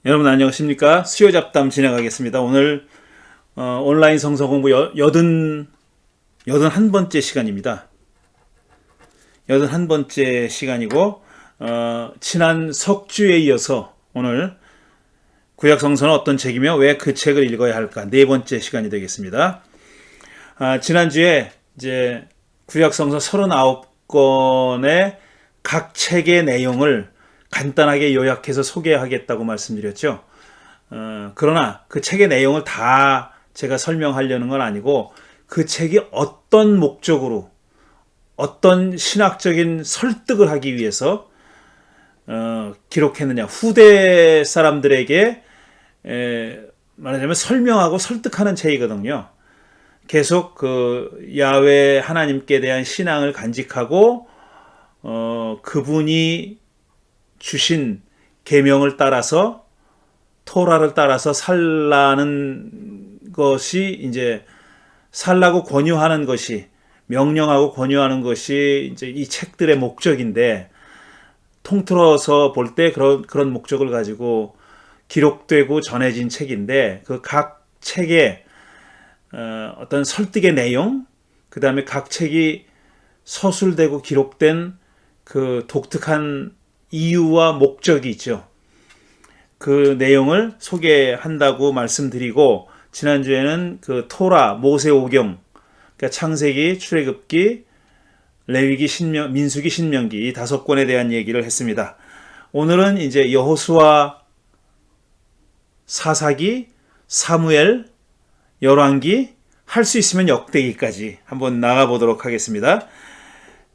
여러분 안녕하십니까? 수요 잡담 진행하겠습니다. 오늘 온라인 성서 공부 81번째 시간입니다. 81번째 시간이고 지난 석주에 이어서 오늘 구약 성서는 어떤 책이며 왜 그 책을 읽어야 할까? 네 번째 시간이 되겠습니다. 지난주에 이제 구약 성서 39권의 각 책의 내용을 간단하게 요약해서 소개하겠다고 말씀드렸죠. 그러나 그 책의 내용을 다 제가 설명하려는 건 아니고 그 책이 어떤 목적으로 어떤 신학적인 설득을 하기 위해서 기록했느냐, 후대 사람들에게 말하자면 설명하고 설득하는 책이거든요. 계속 그 야훼 하나님께 대한 신앙을 간직하고 그분이 주신 계명을 따라서 토라를 따라서 살라는 것이 이제 살라고 권유하는 것이 명령하고 권유하는 것이 이제 이 책들의 목적인데 통틀어서 볼 때 그런 목적을 가지고 기록되고 전해진 책인데 그 각 책의 어떤 설득의 내용, 그 다음에 각 책이 서술되고 기록된 그 독특한 이유와 목적이 있죠. 그 내용을 소개한다고 말씀드리고 지난주에는 그 토라, 모세 오경, 그러니까 창세기, 출애굽기, 레위기, 민수기, 신명기 이 5권에 대한 얘기를 했습니다. 오늘은 이제 여호수아, 사사기, 사무엘, 열왕기, 할 수 있으면 역대기까지 한번 나가보도록 하겠습니다.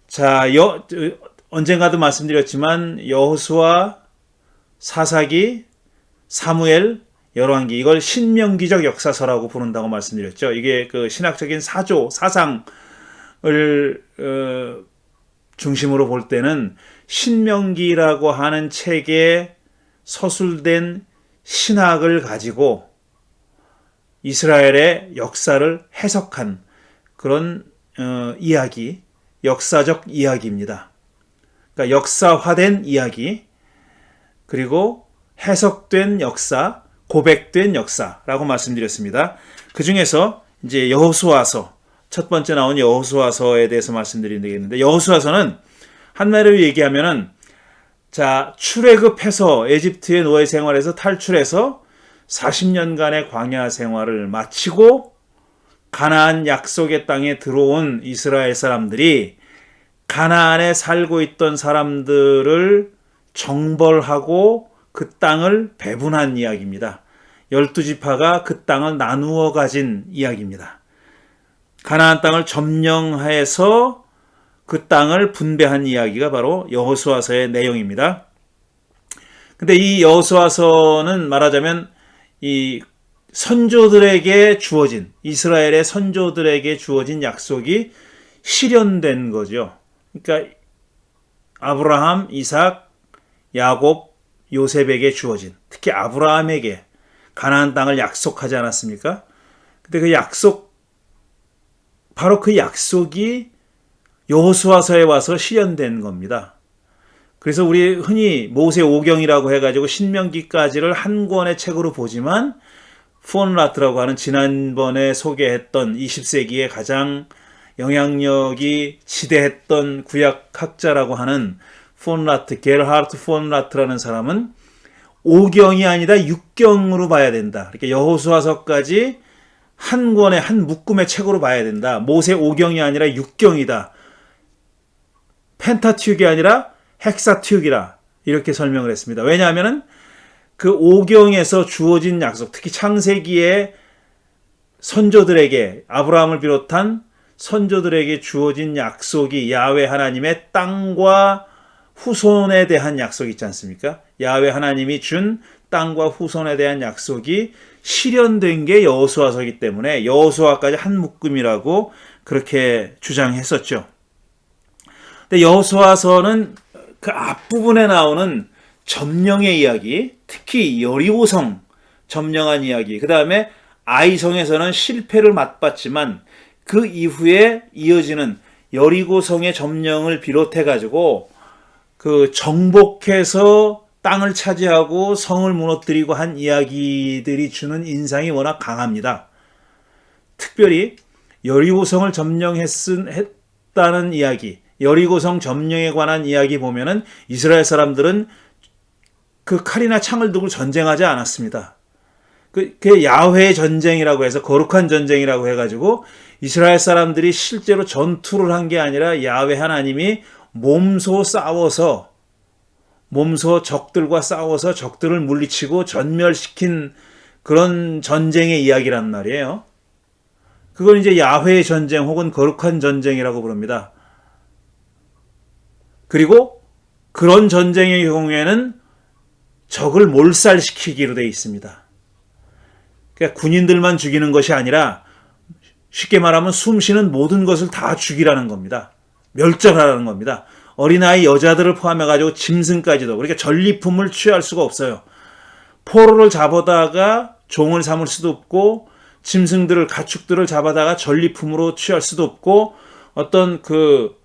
자, 언젠가도 말씀드렸지만 여호수아, 사사기, 사무엘, 열왕기 이걸 신명기적 역사서라고 부른다고 말씀드렸죠. 이게 그 신학적인 사조, 사상을 중심으로 볼 때는 신명기라고 하는 책에 서술된 신학을 가지고 이스라엘의 역사를 해석한 그런 이야기, 역사적 이야기입니다. 그러니까 역사화된 이야기, 그리고 해석된 역사, 고백된 역사라고 말씀드렸습니다. 그 중에서 이제 여호수아서, 첫 번째 나온 여호수아서에 대해서 말씀드리면 되겠는데, 여호수아서는 한마디로 얘기하면은, 자, 출애굽해서 에집트의 노예 생활에서 탈출해서 40년간의 광야 생활을 마치고 가나안 약속의 땅에 들어온 이스라엘 사람들이 가나안에 살고 있던 사람들을 정벌하고 그 땅을 배분한 이야기입니다. 12지파가 그 땅을 나누어 가진 이야기입니다. 가나안 땅을 점령해서 그 땅을 분배한 이야기가 바로 여호수아서의 내용입니다. 근데 이 여호수아서는 말하자면 이 선조들에게 주어진, 이스라엘의 선조들에게 주어진 약속이 실현된 거죠. 그러니까 아브라함, 이삭, 야곱, 요셉에게 주어진, 특히 아브라함에게 가나안 땅을 약속하지 않았습니까? 근데 그 약속, 바로 그 약속이 여호수아서에 와서 실현된 겁니다. 그래서 우리 흔히 모세 오경이라고 해가지고 신명기까지를 한 권의 책으로 보지만 폰라트라고 하는 지난번에 소개했던 20세기의 가장 영향력이 지대했던 구약학자라고 하는 폰라트, 게르하르트 폰라트라는 사람은 5경이 아니라 6경으로 봐야 된다. 그러니까 여호수아서까지 한 권의 한 묶음의 책으로 봐야 된다. 모세 5경이 아니라 6경이다. 펜타티육이 아니라 헥사티육이라 이렇게 설명을 했습니다. 왜냐하면은 그 5경에서 주어진 약속, 특히 창세기에 선조들에게 아브라함을 비롯한 선조들에게 주어진 약속이 야훼 하나님의 땅과 후손에 대한 약속이 있지 않습니까? 야훼 하나님이 준 땅과 후손에 대한 약속이 실현된 게 여호수아서이기 때문에 여호수아까지 한 묶음이라고 그렇게 주장했었죠. 근데 여호수아서는 그 앞부분에 나오는 점령의 이야기, 특히 여리고성 점령한 이야기, 그 다음에 아이성에서는 실패를 맛봤지만 그 이후에 이어지는 여리고성의 점령을 비롯해가지고 그 정복해서 땅을 차지하고 성을 무너뜨리고 한 이야기들이 주는 인상이 워낙 강합니다. 특별히 여리고성을 점령했다는 이야기, 여리고성 점령에 관한 이야기 보면은 이스라엘 사람들은 그 칼이나 창을 두고 전쟁하지 않았습니다. 그게 야훼의 전쟁이라고 해서 거룩한 전쟁이라고 해가지고 이스라엘 사람들이 실제로 전투를 한 게 아니라 야훼 하나님이 몸소 적들과 싸워서 적들을 물리치고 전멸시킨 그런 전쟁의 이야기란 말이에요. 그걸 이제 야훼의 전쟁 혹은 거룩한 전쟁이라고 부릅니다. 그리고 그런 전쟁의 경우에는 적을 몰살시키기로 되어 있습니다. 그러니까 군인들만 죽이는 것이 아니라 쉽게 말하면 숨쉬는 모든 것을 다 죽이라는 겁니다. 멸절하라는 겁니다. 어린아이 여자들을 포함해가지고 짐승까지도. 그러니까 전리품을 취할 수가 없어요. 포로를 잡아다가 종을 삼을 수도 없고 짐승들을 가축들을 잡아다가 전리품으로 취할 수도 없고 어떤 그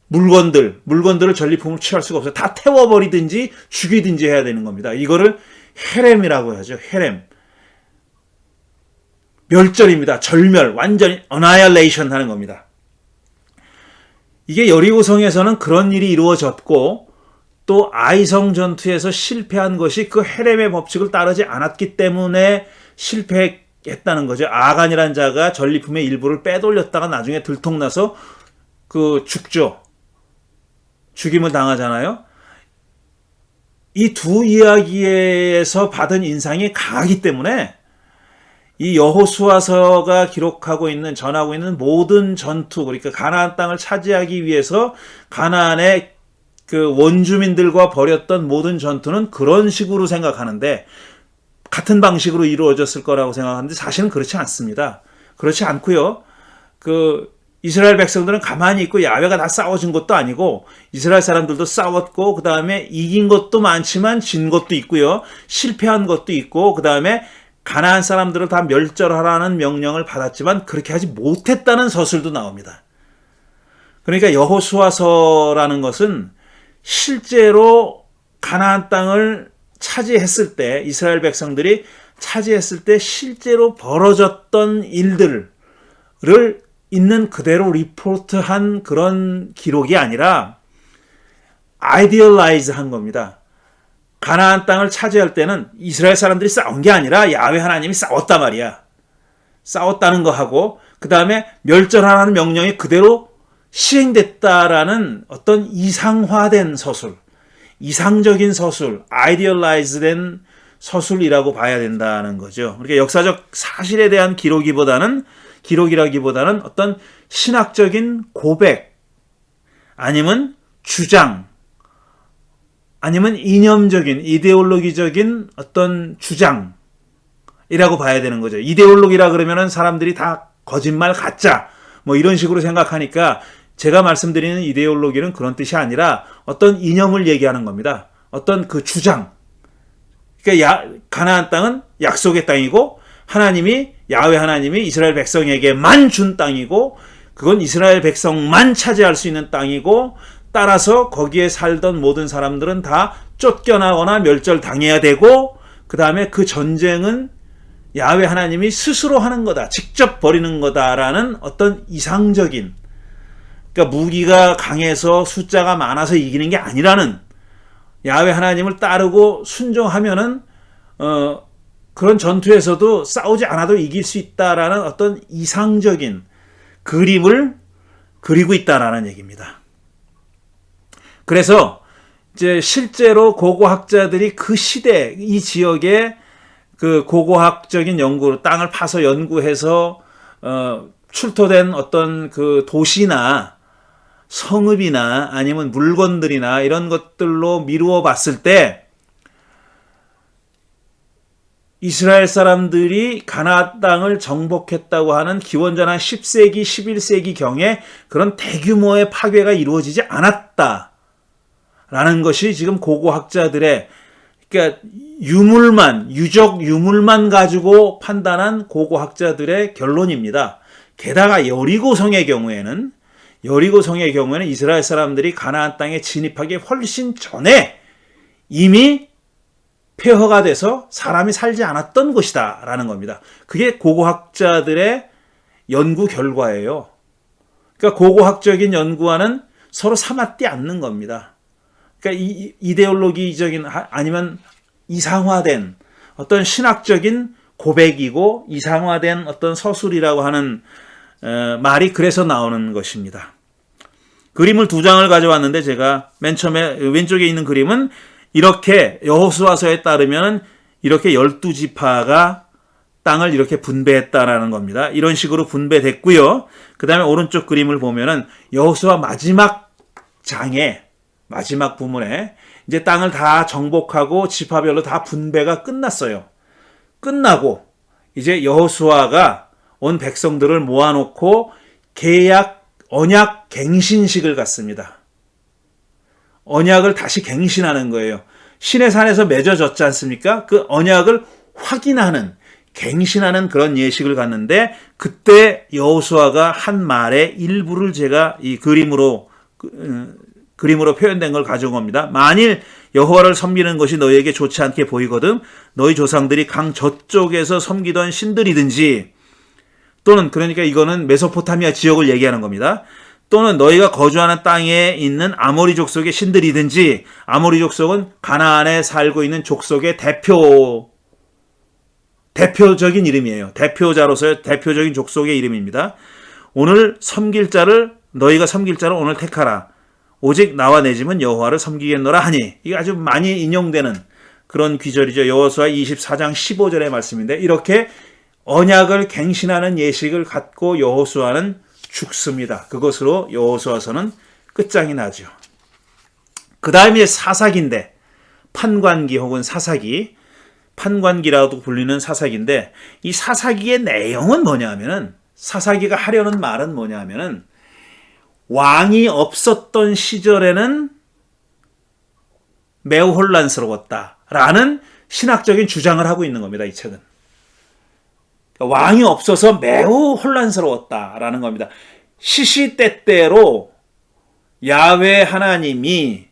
물건들을 전리품으로 취할 수가 없어요. 다 태워버리든지 죽이든지 해야 되는 겁니다. 이거를 헤렘이라고 하죠. 헤렘. 멸절입니다. 절멸. 완전히 annihilation 하는 겁니다. 이게 여리고성에서는 그런 일이 이루어졌고 또 아이성 전투에서 실패한 것이 그 헤렘의 법칙을 따르지 않았기 때문에 실패했다는 거죠. 아간이라는 자가 전리품의 일부를 빼돌렸다가 나중에 들통나서 그 죽죠. 죽임을 당하잖아요. 이 두 이야기에서 받은 인상이 강하기 때문에 이 여호수아서가 전하고 있는 모든 전투, 그러니까 가나안 땅을 차지하기 위해서 가나안의 그 원주민들과 벌였던 모든 전투는 그런 식으로 생각하는데 같은 방식으로 이루어졌을 거라고 생각하는데 사실은 그렇지 않습니다. 그렇지 않고요. 이스라엘 백성들은 가만히 있고 야훼가 다 싸워준 것도 아니고 이스라엘 사람들도 싸웠고 그 다음에 이긴 것도 많지만 진 것도 있고요. 실패한 것도 있고 그 다음에 가나안 사람들을 다 멸절하라는 명령을 받았지만 그렇게 하지 못했다는 서술도 나옵니다. 그러니까 여호수아서라는 것은 실제로 가나안 땅을 차지했을 때 이스라엘 백성들이 차지했을 때 실제로 벌어졌던 일들을 있는 그대로 리포트한 그런 기록이 아니라 아이디얼라이즈 한 겁니다. 가나안 땅을 차지할 때는 이스라엘 사람들이 싸운 게 아니라 야훼 하나님이 싸웠단 말이야. 싸웠다는 거 하고 그 다음에 멸절하라는 명령이 그대로 시행됐다라는 어떤 이상화된 서술, 이상적인 서술, 아이디얼라이즈된 서술이라고 봐야 된다는 거죠. 그러니까 역사적 사실에 대한 기록이라기보다는 어떤 신학적인 고백 아니면 주장 아니면 이념적인 이데올로기적인 어떤 주장이라고 봐야 되는 거죠. 이데올로기라 그러면은 사람들이 다 거짓말 가짜 뭐 이런 식으로 생각하니까 제가 말씀드리는 이데올로기는 그런 뜻이 아니라 어떤 이념을 얘기하는 겁니다. 어떤 그 주장. 그러니까 가나안 땅은 약속의 땅이고 야훼 하나님이 이스라엘 백성에게만 준 땅이고 그건 이스라엘 백성만 차지할 수 있는 땅이고 따라서 거기에 살던 모든 사람들은 다 쫓겨나거나 멸절당해야 되고 그 다음에 그 전쟁은 야훼 하나님이 스스로 하는 거다. 직접 벌이는 거다라는 어떤 이상적인 그러니까 무기가 강해서 숫자가 많아서 이기는 게 아니라는 야훼 하나님을 따르고 순종하면은 그런 전투에서도 싸우지 않아도 이길 수 있다라는 어떤 이상적인 그림을 그리고 있다라는 얘기입니다. 그래서 이제 실제로 고고학자들이 그 시대 이 지역에 그 고고학적인 연구로 땅을 파서 연구해서 출토된 어떤 그 도시나 성읍이나 아니면 물건들이나 이런 것들로 미루어 봤을 때 이스라엘 사람들이 가나안 땅을 정복했다고 하는 기원전 한 10세기, 11세기 경에 그런 대규모의 파괴가 이루어지지 않았다라는 것이 지금 고고학자들의 그러니까 유적 유물만 가지고 판단한 고고학자들의 결론입니다. 게다가 여리고성의 경우에는 이스라엘 사람들이 가나안 땅에 진입하기 훨씬 전에 이미 폐허가 돼서 사람이 살지 않았던 곳이다 라는 겁니다. 그게 고고학자들의 연구 결과예요. 그러니까 고고학적인 연구와는 서로 삼았지 않는 겁니다. 그러니까 이데올로기적인 아니면 이상화된 어떤 신학적인 고백이고 이상화된 어떤 서술이라고 하는 말이 그래서 나오는 것입니다. 그림을 2장을 가져왔는데 제가 맨 처음에 왼쪽에 있는 그림은 이렇게 여호수아서에 따르면 이렇게 12지파가 땅을 이렇게 분배했다라는 겁니다. 이런 식으로 분배됐고요. 그 다음에 오른쪽 그림을 보면은 여호수아 마지막 장에 마지막 부문에 이제 땅을 다 정복하고 지파별로 다 분배가 끝났어요. 끝나고 이제 여호수아가 온 백성들을 모아놓고 언약 갱신식을 갖습니다. 언약을 다시 갱신하는 거예요. 시내산에서 맺어졌지 않습니까? 그 언약을 확인하는, 갱신하는 그런 예식을 갖는데 그때 여호수아가 한 말의 일부를 제가 이 그림으로 표현된 걸 가져온 겁니다. 만일 여호와를 섬기는 것이 너희에게 좋지 않게 보이거든 너희 조상들이 강 저쪽에서 섬기던 신들이든지 또는 그러니까 이거는 메소포타미아 지역을 얘기하는 겁니다. 또는 너희가 거주하는 땅에 있는 아모리 족속의 신들이든지 아모리 족속은 가나안에 살고 있는 족속의 대표적인 이름이에요. 대표자로서의 대표적인 족속의 이름입니다. 너희가 섬길 자를 오늘 택하라. 오직 나와 내 집은 여호와를 섬기겠노라 하니 이게 아주 많이 인용되는 그런 귀절이죠. 여호수아 24장 15절의 말씀인데 이렇게 언약을 갱신하는 예식을 갖고 여호수아는 죽습니다. 그것으로 여호수아서는 끝장이 나죠. 그 다음에 사사기인데 판관기 혹은 사사기 판관기라고 불리는 사사기인데 이 사사기의 내용은 뭐냐면은 사사기가 하려는 말은 뭐냐면은 왕이 없었던 시절에는 매우 혼란스러웠다라는 신학적인 주장을 하고 있는 겁니다. 이 책은. 그러니까 왕이 없어서 매우 혼란스러웠다라는 겁니다. 시시때때로 야훼 하나님이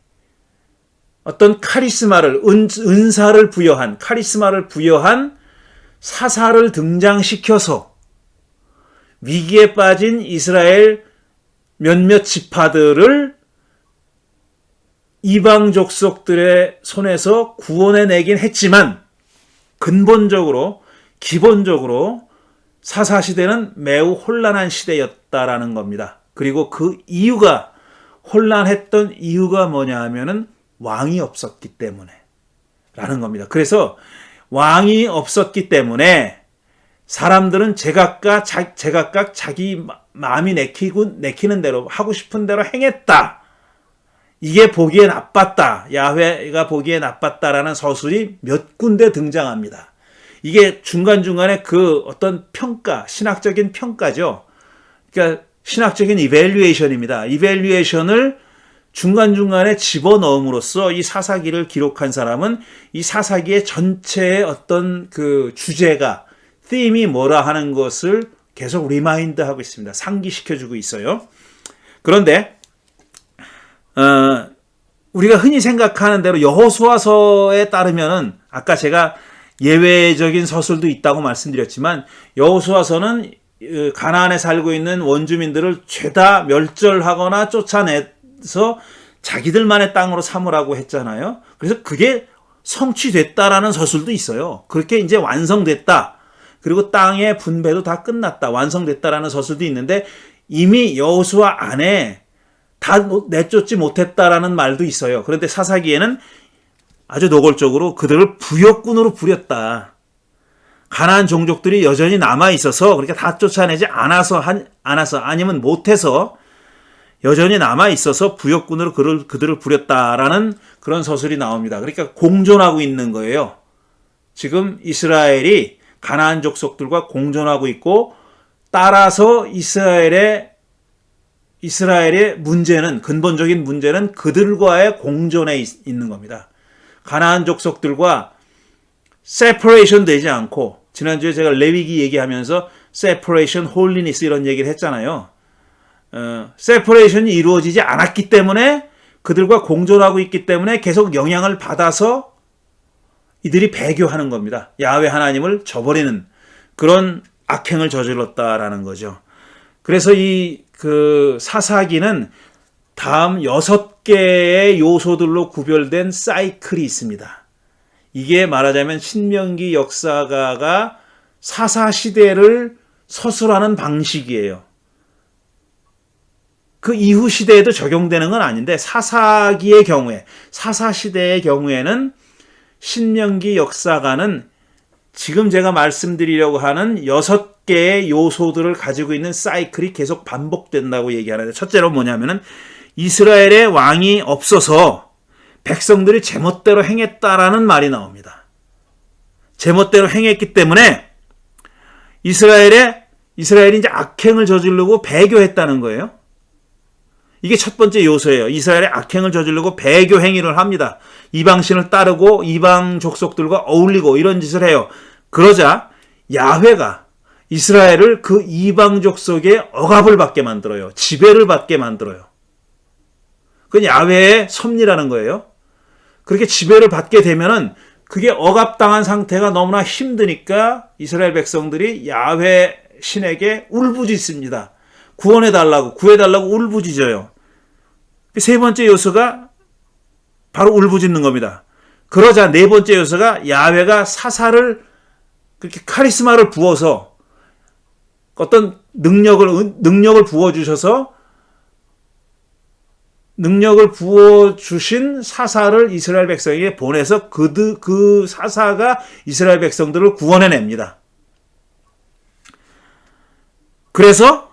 어떤 카리스마를 은사를 부여한 카리스마를 부여한 사사를 등장시켜서 위기에 빠진 이스라엘 몇몇 지파들을 이방 족속들의 손에서 구원해내긴 했지만 기본적으로 사사시대는 매우 혼란한 시대였다라는 겁니다. 그리고 그 이유가 혼란했던 이유가 뭐냐 하면은 왕이 없었기 때문에 라는 겁니다. 그래서 왕이 없었기 때문에 사람들은 제각각 자기 마음이 내키는 대로 하고 싶은 대로 행했다. 이게 보기에 나빴다. 야훼가 보기에 나빴다라는 서술이 몇 군데 등장합니다. 이게 중간중간에 그 어떤 평가, 신학적인 평가죠. 그러니까 신학적인 이밸류에이션입니다. 이밸류에이션을 중간중간에 집어넣음으로써 이 사사기를 기록한 사람은 이 사사기의 전체의 어떤 그 주제가, theme이 뭐라 하는 것을 계속 리마인드하고 있습니다. 상기시켜주고 있어요. 그런데 우리가 흔히 생각하는 대로 여호수아서에 따르면은 아까 제가 예외적인 서술도 있다고 말씀드렸지만 여호수아서는 가나안에 살고 있는 원주민들을 죄다 멸절하거나 쫓아내서 자기들만의 땅으로 삼으라고 했잖아요. 그래서 그게 성취됐다라는 서술도 있어요. 그렇게 이제 완성됐다. 그리고 땅의 분배도 다 끝났다. 완성됐다라는 서술도 있는데 이미 여호수아 안에 다 내쫓지 못했다라는 말도 있어요. 그런데 사사기에는 아주 노골적으로 그들을 부역군으로 부렸다. 가나안 종족들이 여전히 남아 있어서 그렇게 다 쫓아내지 않아서 아니면 못해서 여전히 남아 있어서 부역군으로 그들을 부렸다라는 그런 서술이 나옵니다. 그러니까 공존하고 있는 거예요. 지금 이스라엘이 가나안 족속들과 공존하고 있고 따라서 이스라엘의 문제는 근본적인 문제는 그들과의 공존에 있는 겁니다. 가나안 족속들과 separation 되지 않고 지난주에 제가 레위기 얘기하면서 separation, holiness 이런 얘기를 했잖아요. separation이 이루어지지 않았기 때문에 그들과 공존하고 있기 때문에 계속 영향을 받아서 이들이 배교하는 겁니다. 야훼 하나님을 저버리는 그런 악행을 저질렀다라는 거죠. 그래서 이 그 사사기는 다음 6개의 요소들로 구별된 사이클이 있습니다. 이게 말하자면 신명기 역사가가 사사시대를 서술하는 방식이에요. 그 이후 시대에도 적용되는 건 아닌데 사사기의 경우에, 사사시대의 경우에는 신명기 역사가는 지금 제가 말씀드리려고 하는 6개의 요소들을 가지고 있는 사이클이 계속 반복된다고 얘기하는데, 첫째로 뭐냐면은 이스라엘의 왕이 없어서 백성들이 제멋대로 행했다라는 말이 나옵니다. 제멋대로 행했기 때문에 이스라엘이 이제 악행을 저지르고 배교했다는 거예요. 이게 첫 번째 요소예요. 이스라엘의 악행을 저지르고 배교 행위를 합니다. 이방신을 따르고 이방 족속들과 어울리고 이런 짓을 해요. 그러자 야훼가 이스라엘을 그 이방 족속의 억압을 받게 만들어요. 지배를 받게 만들어요. 그건 야훼의 섭리라는 거예요. 그렇게 지배를 받게 되면은 그게 억압당한 상태가 너무나 힘드니까 이스라엘 백성들이 야훼 신에게 울부짖습니다. 구해달라고 울부짖어요. 세 번째 요소가 바로 울부짖는 겁니다. 그러자 네 번째 요소가 야훼가 사사를 그렇게 카리스마를 부어서 어떤 능력을 부어주셔서 능력을 부어주신 사사를 이스라엘 백성에게 보내서 그 사사가 이스라엘 백성들을 구원해냅니다. 그래서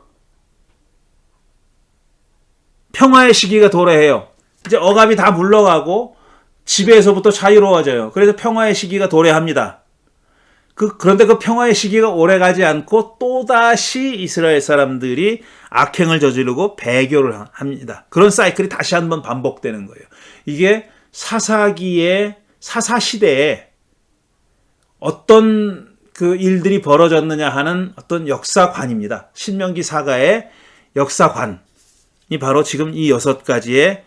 평화의 시기가 도래해요. 이제 억압이 다 물러가고 지배에서부터 자유로워져요. 그래서 평화의 시기가 도래합니다. 그런데 그 평화의 시기가 오래가지 않고 또다시 이스라엘 사람들이 악행을 저지르고 배교를 합니다. 그런 사이클이 다시 한번 반복되는 거예요. 이게 사사시대에 어떤 그 일들이 벌어졌느냐 하는 어떤 역사관입니다. 신명기 사가의 역사관이 바로 지금 이 6가지의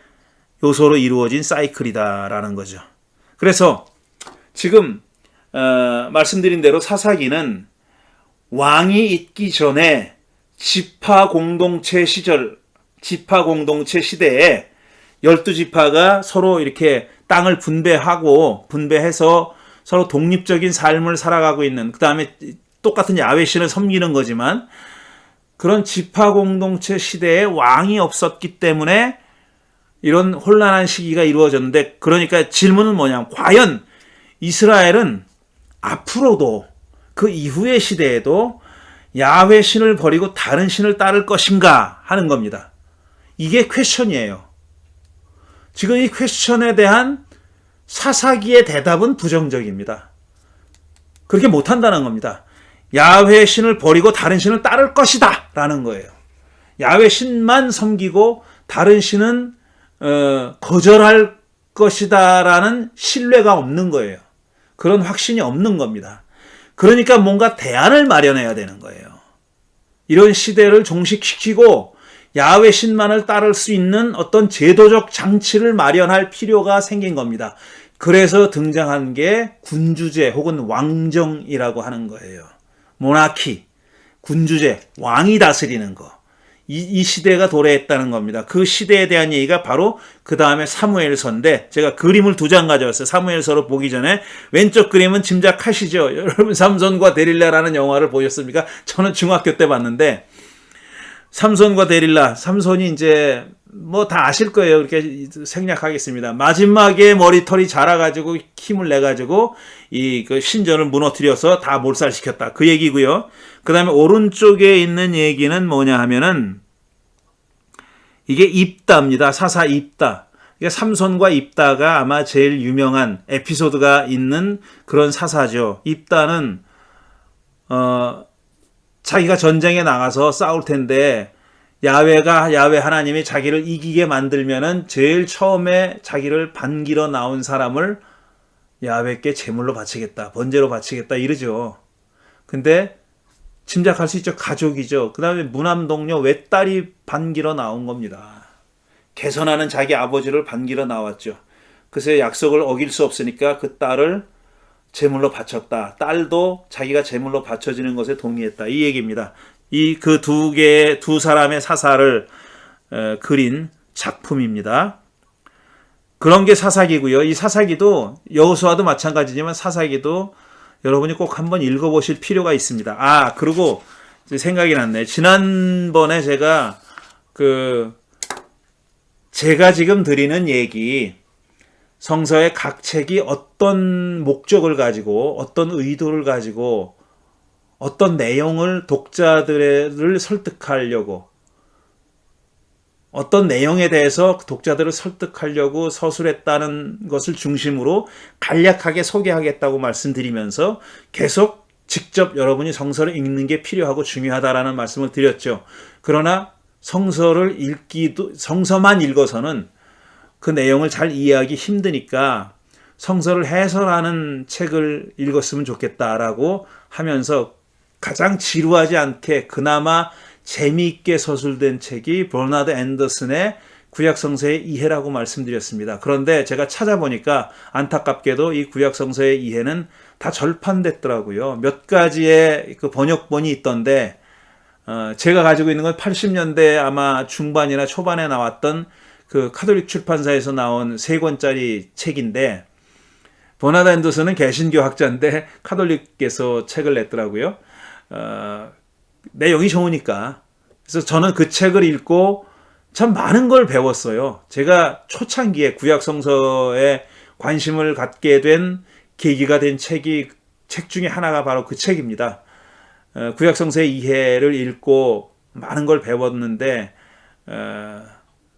요소로 이루어진 사이클이다라는 거죠. 그래서 지금 말씀드린 대로 사사기는 왕이 있기 전에 지파 공동체 시대에 12지파가 서로 이렇게 땅을 분배해서 서로 독립적인 삶을 살아가고 있는, 그 다음에 똑같은 야훼 신을 섬기는 거지만 그런 지파 공동체 시대에 왕이 없었기 때문에 이런 혼란한 시기가 이루어졌는데, 그러니까 질문은 뭐냐면 과연 이스라엘은 앞으로도 그 이후의 시대에도 야훼 신을 버리고 다른 신을 따를 것인가 하는 겁니다. 이게 퀘스천이에요. 지금 이 퀘스천에 대한 사사기의 대답은 부정적입니다. 그렇게 못한다는 겁니다. 야훼 신을 버리고 다른 신을 따를 것이다 라는 거예요. 야훼 신만 섬기고 다른 신은 거절할 것이다 라는 신뢰가 없는 거예요. 그런 확신이 없는 겁니다. 그러니까 뭔가 대안을 마련해야 되는 거예요. 이런 시대를 종식시키고 야훼 신만을 따를 수 있는 어떤 제도적 장치를 마련할 필요가 생긴 겁니다. 그래서 등장한 게 군주제 혹은 왕정이라고 하는 거예요. 모나키, 군주제, 왕이 다스리는 거. 이 시대가 도래했다는 겁니다. 그 시대에 대한 얘기가 바로 그 다음에 사무엘서인데, 제가 그림을 2장 가져왔어요. 사무엘서를 보기 전에 왼쪽 그림은 짐작하시죠? 여러분 삼손과 데릴라라는 영화를 보셨습니까? 저는 중학교 때 봤는데, 삼손과 데릴라, 삼손이 이제 뭐 다 아실 거예요. 이렇게 생략하겠습니다. 마지막에 머리털이 자라가지고 힘을 내가지고 그 신전을 무너뜨려서 다 몰살시켰다. 그 얘기고요. 그 다음에 오른쪽에 있는 얘기는 뭐냐 하면은 이게 입다입니다. 사사 입다. 그러니까 삼손과 입다가 아마 제일 유명한 에피소드가 있는 그런 사사죠. 입다는 자기가 전쟁에 나가서 싸울 텐데 야훼 하나님이 자기를 이기게 만들면은 제일 처음에 자기를 반기러 나온 사람을 야훼께 제물로 바치겠다, 번제로 바치겠다 이러죠. 근데 짐작할 수 있죠. 가족이죠. 그 다음에 무남 동료 외딸이 반기러 나온 겁니다. 개선하는 자기 아버지를 반기러 나왔죠. 그래서 약속을 어길 수 없으니까 그 딸을 제물로 바쳤다. 딸도 자기가 제물로 바쳐지는 것에 동의했다. 이 얘기입니다. 이 그 두 사람의 사사를 그린 작품입니다. 그런 게 사사기고요. 이 사사기도 여호수아도 마찬가지지만 사사기도 여러분이 꼭 한번 읽어보실 필요가 있습니다. 그리고 생각이 났네. 지난번에 제가 지금 드리는 얘기, 성서의 각 책이 어떤 목적을 가지고, 어떤 의도를 가지고, 어떤 내용을 독자들을 설득하려고, 어떤 내용에 대해서 독자들을 설득하려고 서술했다는 것을 중심으로 간략하게 소개하겠다고 말씀드리면서 계속 직접 여러분이 성서를 읽는 게 필요하고 중요하다라는 말씀을 드렸죠. 그러나 성서만 읽어서는 그 내용을 잘 이해하기 힘드니까 성서를 해설하는 책을 읽었으면 좋겠다라고 하면서 가장 지루하지 않게 그나마 재미있게 서술된 책이 버나드 앤더슨의 구약성서의 이해라고 말씀드렸습니다. 그런데 제가 찾아보니까 안타깝게도 이 구약성서의 이해는 다 절판됐더라고요. 몇 가지의 그 번역본이 있던데 제가 가지고 있는 건 80년대 아마 중반이나 초반에 나왔던 그 카톨릭 출판사에서 나온 3권짜리 책인데, 버나드 앤더슨은 개신교 학자인데 카톨릭에서 책을 냈더라고요. 내용이 좋으니까. 그래서 저는 그 책을 읽고 참 많은 걸 배웠어요. 제가 초창기에 구약 성서에 관심을 갖게 된 계기가 된 책 중에 하나가 바로 그 책입니다. 구약 성서의 이해를 읽고 많은 걸 배웠는데,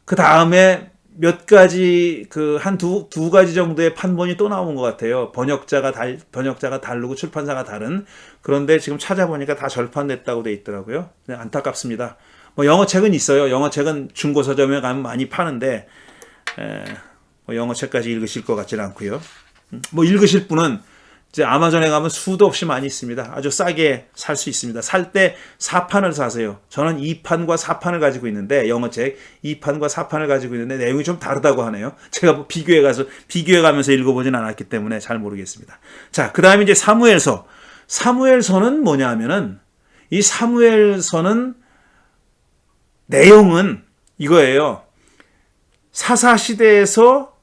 그 다음에 몇 가지 두 가지 정도의 판본이 또 나온 것 같아요. 번역자가 다르고 출판사가 다른. 그런데 지금 찾아보니까 다 절판됐다고 돼 있더라고요. 안타깝습니다. 영어 책은 있어요. 영어 책은 중고 서점에 가면 많이 파는데 영어 책까지 읽으실 것 같지는 않고요. 읽으실 분은 이제 아마존에 가면 수도 없이 많이 있습니다. 아주 싸게 살 수 있습니다. 살 때 4판을 사세요. 저는 2판과 4판을 가지고 있는데, 영어책 2판과 4판을 가지고 있는데 내용이 좀 다르다고 하네요. 제가 비교해 가면서 읽어보진 않았기 때문에 잘 모르겠습니다. 자, 그 다음에 이제 사무엘서. 사무엘서는 뭐냐 하면은, 이 사무엘서는 내용은 이거예요. 사사 시대에서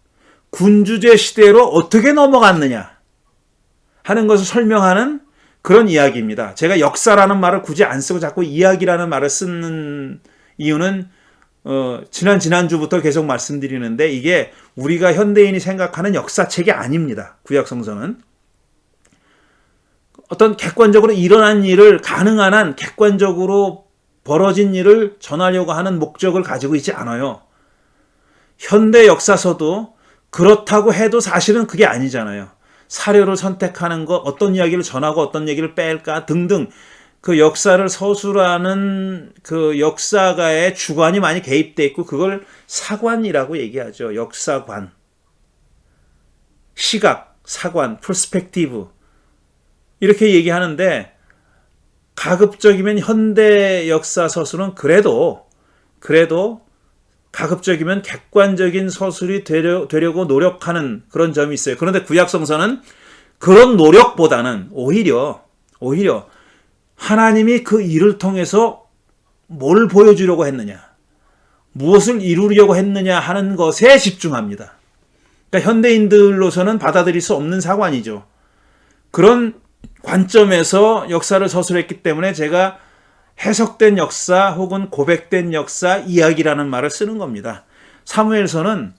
군주제 시대로 어떻게 넘어갔느냐 하는 것을 설명하는 그런 이야기입니다. 제가 역사라는 말을 굳이 안 쓰고 자꾸 이야기라는 말을 쓰는 이유는 지난주부터 계속 말씀드리는데, 이게 우리가 현대인이 생각하는 역사책이 아닙니다. 구약성서는 어떤 객관적으로 일어난 일을, 가능한 한 객관적으로 벌어진 일을 전하려고 하는 목적을 가지고 있지 않아요. 현대 역사서도 그렇다고 해도 사실은 그게 아니잖아요. 사료를 선택하는 것, 어떤 이야기를 전하고 어떤 얘기를 뺄까 등등, 그 역사를 서술하는 그 역사가의 주관이 많이 개입돼 있고, 그걸 사관이라고 얘기하죠. 역사관, 시각, 사관, 퍼스펙티브 이렇게 얘기하는데, 가급적이면 현대 역사 서술은 그래도 가급적이면 객관적인 서술이 되려고 노력하는 그런 점이 있어요. 그런데 구약성서는 그런 노력보다는 오히려 하나님이 그 일을 통해서 뭘 보여주려고 했느냐, 무엇을 이루려고 했느냐 하는 것에 집중합니다. 그러니까 현대인들로서는 받아들일 수 없는 사관이죠. 그런 관점에서 역사를 서술했기 때문에 제가 해석된 역사 혹은 고백된 역사, 이야기라는 말을 쓰는 겁니다. 사무엘서는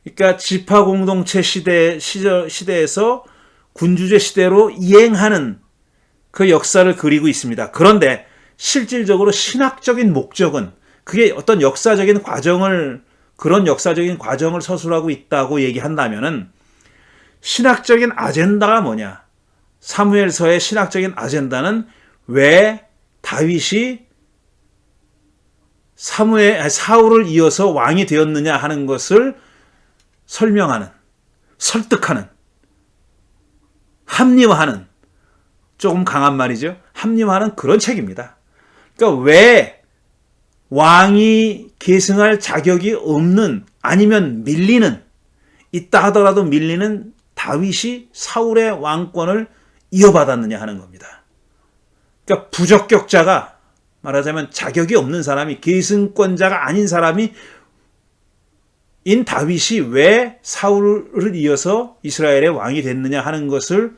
그러니까 지파 공동체 시대에서 군주제 시대로 이행하는 그 역사를 그리고 있습니다. 그런데 실질적으로 신학적인 목적은, 그게 어떤 그런 역사적인 과정을 서술하고 있다고 얘기한다면은, 신학적인 아젠다가 뭐냐? 사무엘서의 신학적인 아젠다는 왜 다윗이 사울을 이어서 왕이 되었느냐 하는 것을 설명하는, 설득하는, 합리화하는, 조금 강한 말이죠. 합리화하는 그런 책입니다. 그러니까 왕이 계승할 자격이 없는, 아니면 밀리는, 있다 하더라도 밀리는 다윗이 사울의 왕권을 이어받았느냐 하는 겁니다. 그러니까 부적격자가, 말하자면 자격이 없는 사람이, 계승권자가 아닌 사람이 인 다윗이 왜 사울을 이어서 이스라엘의 왕이 됐느냐 하는 것을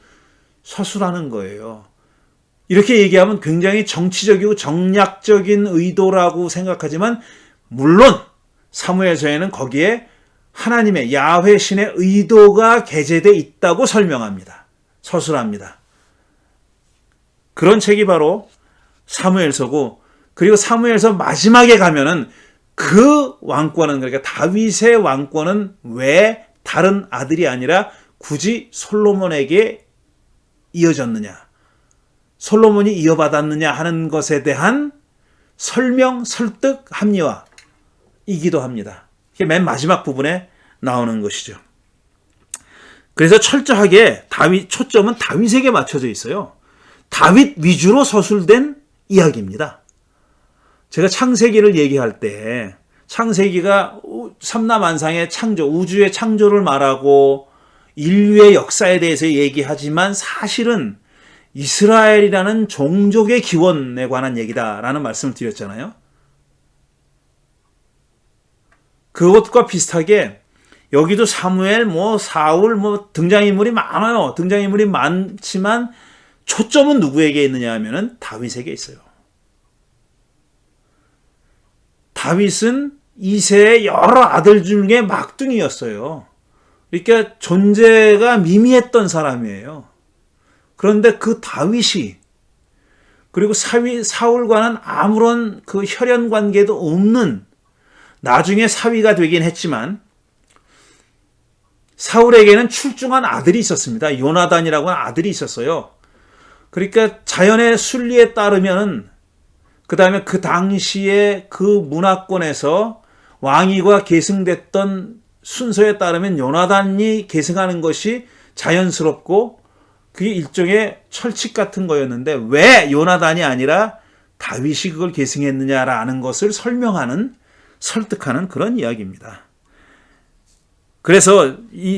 서술하는 거예요. 이렇게 얘기하면 굉장히 정치적이고 정략적인 의도라고 생각하지만, 물론 사무엘서에는 거기에 하나님의 야훼 신의 의도가 게재되어 있다고 설명합니다. 서술합니다. 그런 책이 바로 사무엘서고, 그리고 사무엘서 마지막에 가면은 그 왕권은, 그러니까 다윗의 왕권은 왜 다른 아들이 아니라 굳이 솔로몬에게 이어졌느냐, 솔로몬이 이어받았느냐 하는 것에 대한 설명, 설득, 합리화이기도 합니다. 이게 맨 마지막 부분에 나오는 것이죠. 그래서 철저하게 초점은 다윗에게 맞춰져 있어요. 다윗 위주로 서술된 이야기입니다. 제가 창세기를 얘기할 때, 창세기가 삼라만상의 창조, 우주의 창조를 말하고 인류의 역사에 대해서 얘기하지만 사실은 이스라엘이라는 종족의 기원에 관한 얘기다라는 말씀을 드렸잖아요. 그것과 비슷하게 여기도 사무엘, 사울, 등장인물이 많아요. 등장인물이 많지만 초점은 누구에게 있느냐 하면은 다윗에게 있어요. 다윗은 이새의 여러 아들 중에 막둥이였어요. 그러니까 존재가 미미했던 사람이에요. 그런데 그 다윗이, 그리고 사울과는 아무런 그 혈연 관계도 없는, 나중에 사위가 되긴 했지만 사울에게는 출중한 아들이 있었습니다. 요나단이라고 하는 아들이 있었어요. 그러니까 자연의 순리에 따르면, 그 다음에 그 당시에 그 문화권에서 왕위가 계승됐던 순서에 따르면 요나단이 계승하는 것이 자연스럽고 그게 일종의 철칙 같은 거였는데, 왜 요나단이 아니라 다윗이 그걸 계승했느냐라는 것을 설명하는, 설득하는 그런 이야기입니다. 그래서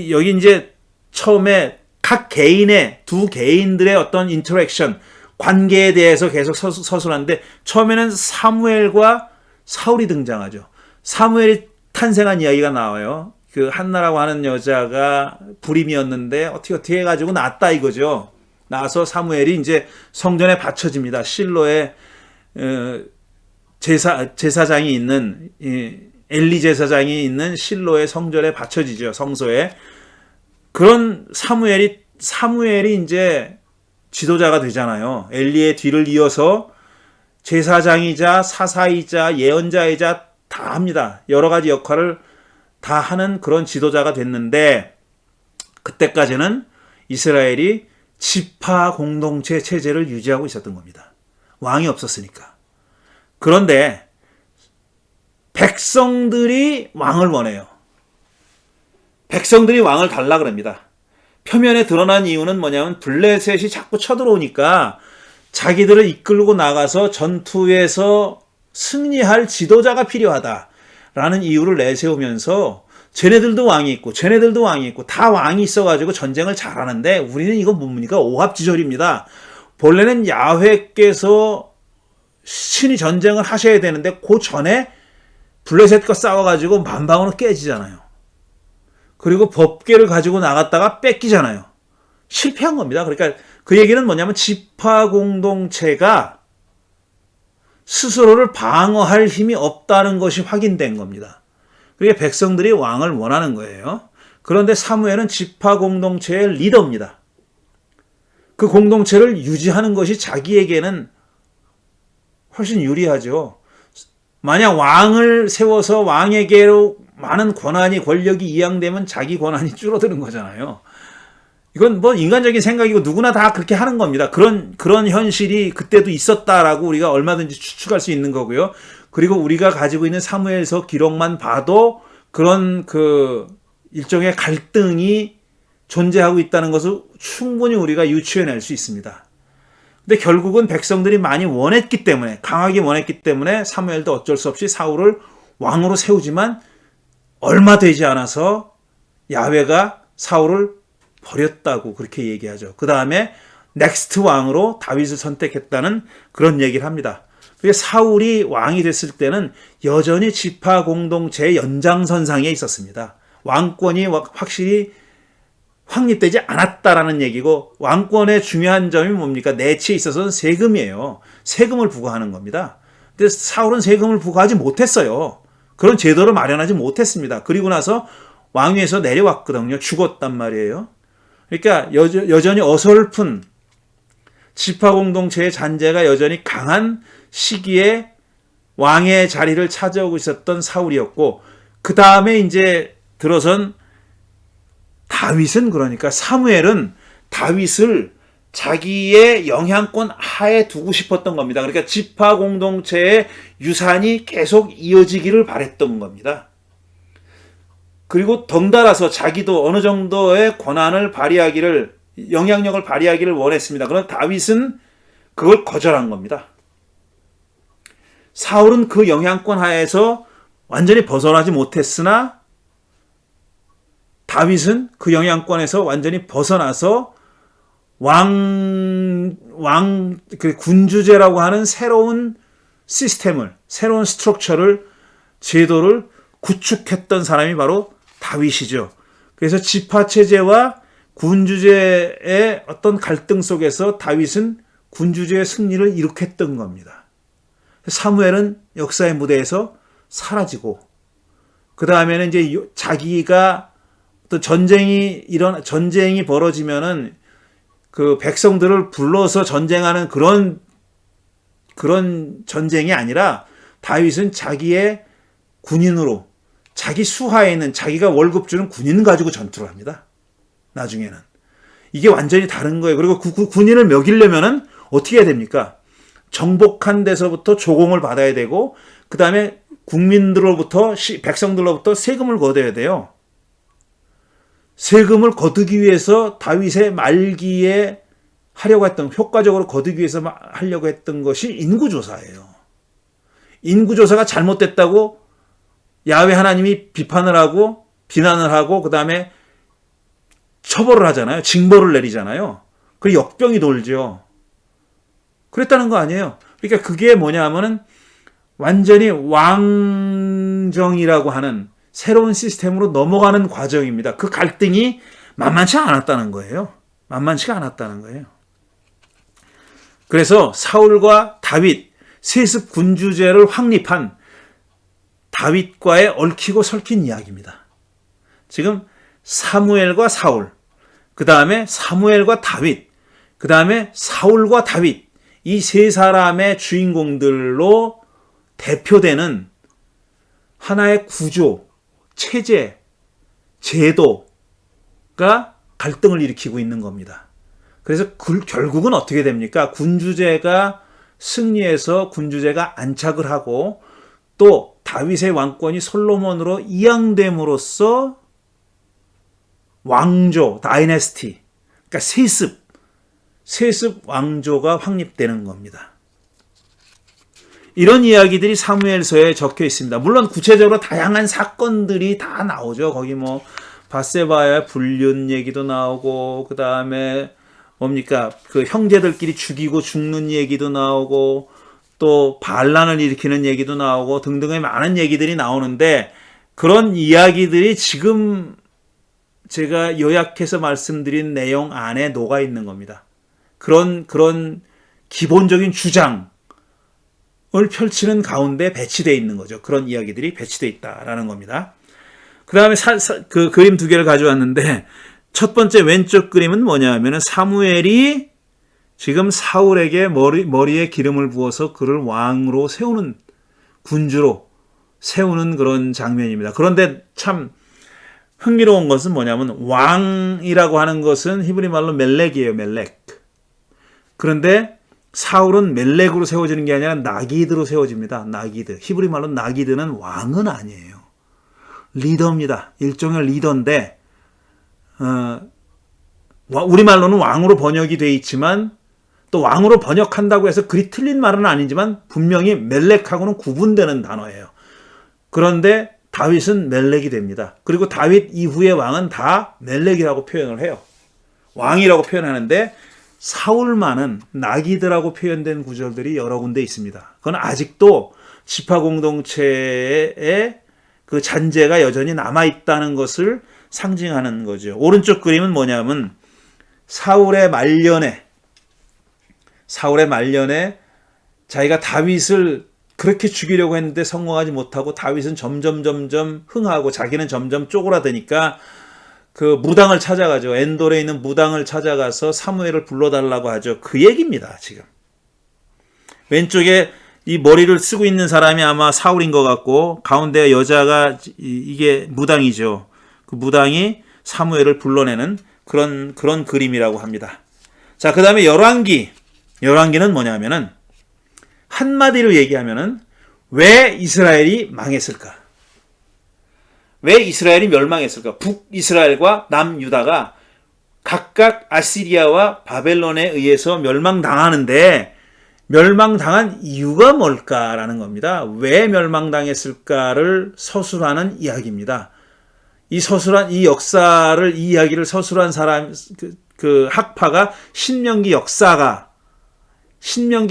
여기 이제 처음에 각 개인의, 두 개인들의 어떤 인터랙션, 관계에 대해서 계속 서술하는데, 처음에는 사무엘과 사울이 등장하죠. 사무엘이 탄생한 이야기가 나와요. 그 한나라고 하는 여자가 불임이었는데 어떻게 해가지고 낳았다 이거죠. 낳아서 사무엘이 이제 성전에 바쳐집니다. 실로에 제사장이 있는, 엘리 제사장이 있는 실로의 성전에 바쳐지죠. 성소에. 그런 사무엘이 이제 지도자가 되잖아요. 엘리의 뒤를 이어서 제사장이자 사사이자 예언자이자 다 합니다. 여러 가지 역할을 다 하는 그런 지도자가 됐는데, 그때까지는 이스라엘이 지파 공동체 체제를 유지하고 있었던 겁니다. 왕이 없었으니까. 그런데 백성들이 왕을 원해요. 백성들이 왕을 달라 그럽니다. 표면에 드러난 이유는 뭐냐면 블레셋이 자꾸 쳐들어오니까 자기들을 이끌고 나가서 전투에서 승리할 지도자가 필요하다라는 이유를 내세우면서, 쟤네들도 왕이 있고 쟤네들도 왕이 있고 다 왕이 있어가지고 전쟁을 잘하는데 우리는 이거 뭡니까? 오합지졸입니다. 본래는 야훼께서 신이 전쟁을 하셔야 되는데 그 전에 블레셋과 싸워가지고 만방으로 깨지잖아요. 그리고 법궤를 가지고 나갔다가 뺏기잖아요. 실패한 겁니다. 그러니까 그 얘기는 뭐냐면 지파 공동체가 스스로를 방어할 힘이 없다는 것이 확인된 겁니다. 그게 백성들이 왕을 원하는 거예요. 그런데 사무엘은 지파 공동체의 리더입니다. 그 공동체를 유지하는 것이 자기에게는 훨씬 유리하죠. 만약 왕을 세워서 왕에게로 많은 권한이, 권력이 이양되면 자기 권한이 줄어드는 거잖아요. 이건 인간적인 생각이고 누구나 다 그렇게 하는 겁니다. 그런 현실이 그때도 있었다라고 우리가 얼마든지 추측할 수 있는 거고요. 그리고 우리가 가지고 있는 사무엘서 기록만 봐도 그런 일종의 갈등이 존재하고 있다는 것을 충분히 우리가 유추해낼 수 있습니다. 근데 결국은 백성들이 많이 원했기 때문에, 강하게 원했기 때문에 사무엘도 어쩔 수 없이 사울을 왕으로 세우지만 얼마 되지 않아서 야훼가 사울을 버렸다고 그렇게 얘기하죠. 그 다음에 넥스트 왕으로 다윗을 선택했다는 그런 얘기를 합니다. 사울이 왕이 됐을 때는 여전히 지파 공동체의 연장선상에 있었습니다. 왕권이 확실히 확립되지 않았다라는 얘기고, 왕권의 중요한 점이 뭡니까? 내치에 있어서는 세금이에요. 세금을 부과하는 겁니다. 근데 사울은 세금을 부과하지 못했어요. 그런 제도를 마련하지 못했습니다. 그리고 나서 왕위에서 내려왔거든요. 죽었단 말이에요. 그러니까 여전히 어설픈 지파 공동체의 잔재가 여전히 강한 시기에 왕의 자리를 차지하고 있었던 사울이었고, 그 다음에 이제 들어선 다윗은, 그러니까 사무엘은 다윗을 자기의 영향권 하에 두고 싶었던 겁니다. 그러니까 지파 공동체의 유산이 계속 이어지기를 바랬던 겁니다. 그리고 덩달아서 자기도 어느 정도의 권한을 발휘하기를, 영향력을 발휘하기를 원했습니다. 그러나 다윗은 그걸 거절한 겁니다. 사울은 그 영향권 하에서 완전히 벗어나지 못했으나 다윗은 그 영향권에서 완전히 벗어나서 그 군주제라고 하는 새로운 시스템을, 새로운 스트럭처를, 제도를 구축했던 사람이 바로 다윗이죠. 그래서 지파체제와 군주제의 어떤 갈등 속에서 다윗은 군주제의 승리를 이룩했던 겁니다. 사무엘은 역사의 무대에서 사라지고, 그 다음에는 이제 자기가 또 전쟁이 벌어지면은 그 백성들을 불러서 전쟁하는 그런 전쟁이 아니라 다윗은 자기의 군인으로, 자기 수하에 있는, 자기가 월급 주는 군인 가지고 전투를 합니다. 나중에는. 이게 완전히 다른 거예요. 그리고 그 군인을 먹이려면은 어떻게 해야 됩니까? 정복한 데서부터 조공을 받아야 되고, 그 다음에 국민들로부터, 백성들로부터 세금을 걷어야 돼요. 세금을 거두기 위해서 다윗의 말기에 효과적으로 거두기 위해서 하려고 했던 것이 인구조사예요. 인구조사가 잘못됐다고 야훼 하나님이 비난을 하고, 그 다음에 처벌을 하잖아요. 징벌을 내리잖아요. 그 역병이 돌죠. 그랬다는 거 아니에요. 그러니까 그게 뭐냐 하면은 완전히 왕정이라고 하는 새로운 시스템으로 넘어가는 과정입니다. 그 갈등이 만만치가 않았다는 거예요. 만만치가 않았다는 거예요. 그래서 사울과 다윗, 세습 군주제를 확립한 다윗과의 얽히고 설킨 이야기입니다. 지금 사무엘과 사울, 그 다음에 사무엘과 다윗, 그 다음에 사울과 다윗, 이 세 사람의 주인공들로 대표되는 하나의 구조, 체제, 제도가 갈등을 일으키고 있는 겁니다. 그래서 결국은 어떻게 됩니까? 군주제가 승리해서 군주제가 안착을 하고, 또 다윗의 왕권이 솔로몬으로 이양됨으로써 왕조, 다이내스티, 그러니까 세습 왕조가 확립되는 겁니다. 이런 이야기들이 사무엘서에 적혀 있습니다. 물론 구체적으로 다양한 사건들이 다 나오죠. 거기 뭐 밧세바의 불륜 얘기도 나오고, 그 다음에 뭡니까? 그 형제들끼리 죽이고 죽는 얘기도 나오고, 또 반란을 일으키는 얘기도 나오고 등등의 많은 얘기들이 나오는데, 그런 이야기들이 지금 제가 요약해서 말씀드린 내용 안에 녹아 있는 겁니다. 그런 기본적인 주장을 펼치는 가운데 배치되어 있는 거죠. 그런 이야기들이 배치되어 있다라는 겁니다. 그 다음에 그 그림 두 개를 가져왔는데, 첫 번째 왼쪽 그림은 뭐냐 하면은 사무엘이 지금 사울에게 머리에 기름을 부어서 그를 왕으로 세우는, 군주로 세우는 그런 장면입니다. 그런데 참 흥미로운 것은 뭐냐면, 왕이라고 하는 것은 히브리 말로 멜렉이에요. 멜렉. 그런데 사울은 멜렉으로 세워지는 게 아니라 나기드로 세워집니다. 나기드. 히브리 말로 나기드는 왕은 아니에요. 리더입니다. 일종의 리더인데, 우리말로는 왕으로 번역이 되어 있지만 또 왕으로 번역한다고 해서 그리 틀린 말은 아니지만 분명히 멜렉하고는 구분되는 단어예요. 그런데 다윗은 멜렉이 됩니다. 그리고 다윗 이후의 왕은 다 멜렉이라고 표현을 해요. 왕이라고 표현하는데 사울만은 나기드라고 표현된 구절들이 여러 군데 있습니다. 그건 아직도 지파 공동체의 그 잔재가 여전히 남아있다는 것을 상징하는 거죠. 오른쪽 그림은 뭐냐면 사울의 말년에 자기가 다윗을 그렇게 죽이려고 했는데 성공하지 못하고 다윗은 점점 흥하고 자기는 점점 쪼그라드니까 그 무당을 찾아가죠. 엔돌에 있는 무당을 찾아가서 사무엘을 불러달라고 하죠. 그 얘기입니다. 지금 왼쪽에 이 머리를 쓰고 있는 사람이 아마 사울인 것 같고 가운데 여자가 이게 무당이죠. 그 무당이 사무엘을 불러내는 그런 그림이라고 합니다. 자, 그 다음에 열왕기는 뭐냐면은 한마디로 얘기하면은 왜 이스라엘이 망했을까? 왜 이스라엘이 멸망했을까? 북이스라엘과 남유다가 각각 아시리아와 바벨론에 의해서 멸망당하는데 멸망당한 이유가 뭘까라는 겁니다. 왜 멸망당했을까를 서술하는 이야기입니다. 이 역사를, 이 이야기를 서술한 사람, 그 학파가 신명기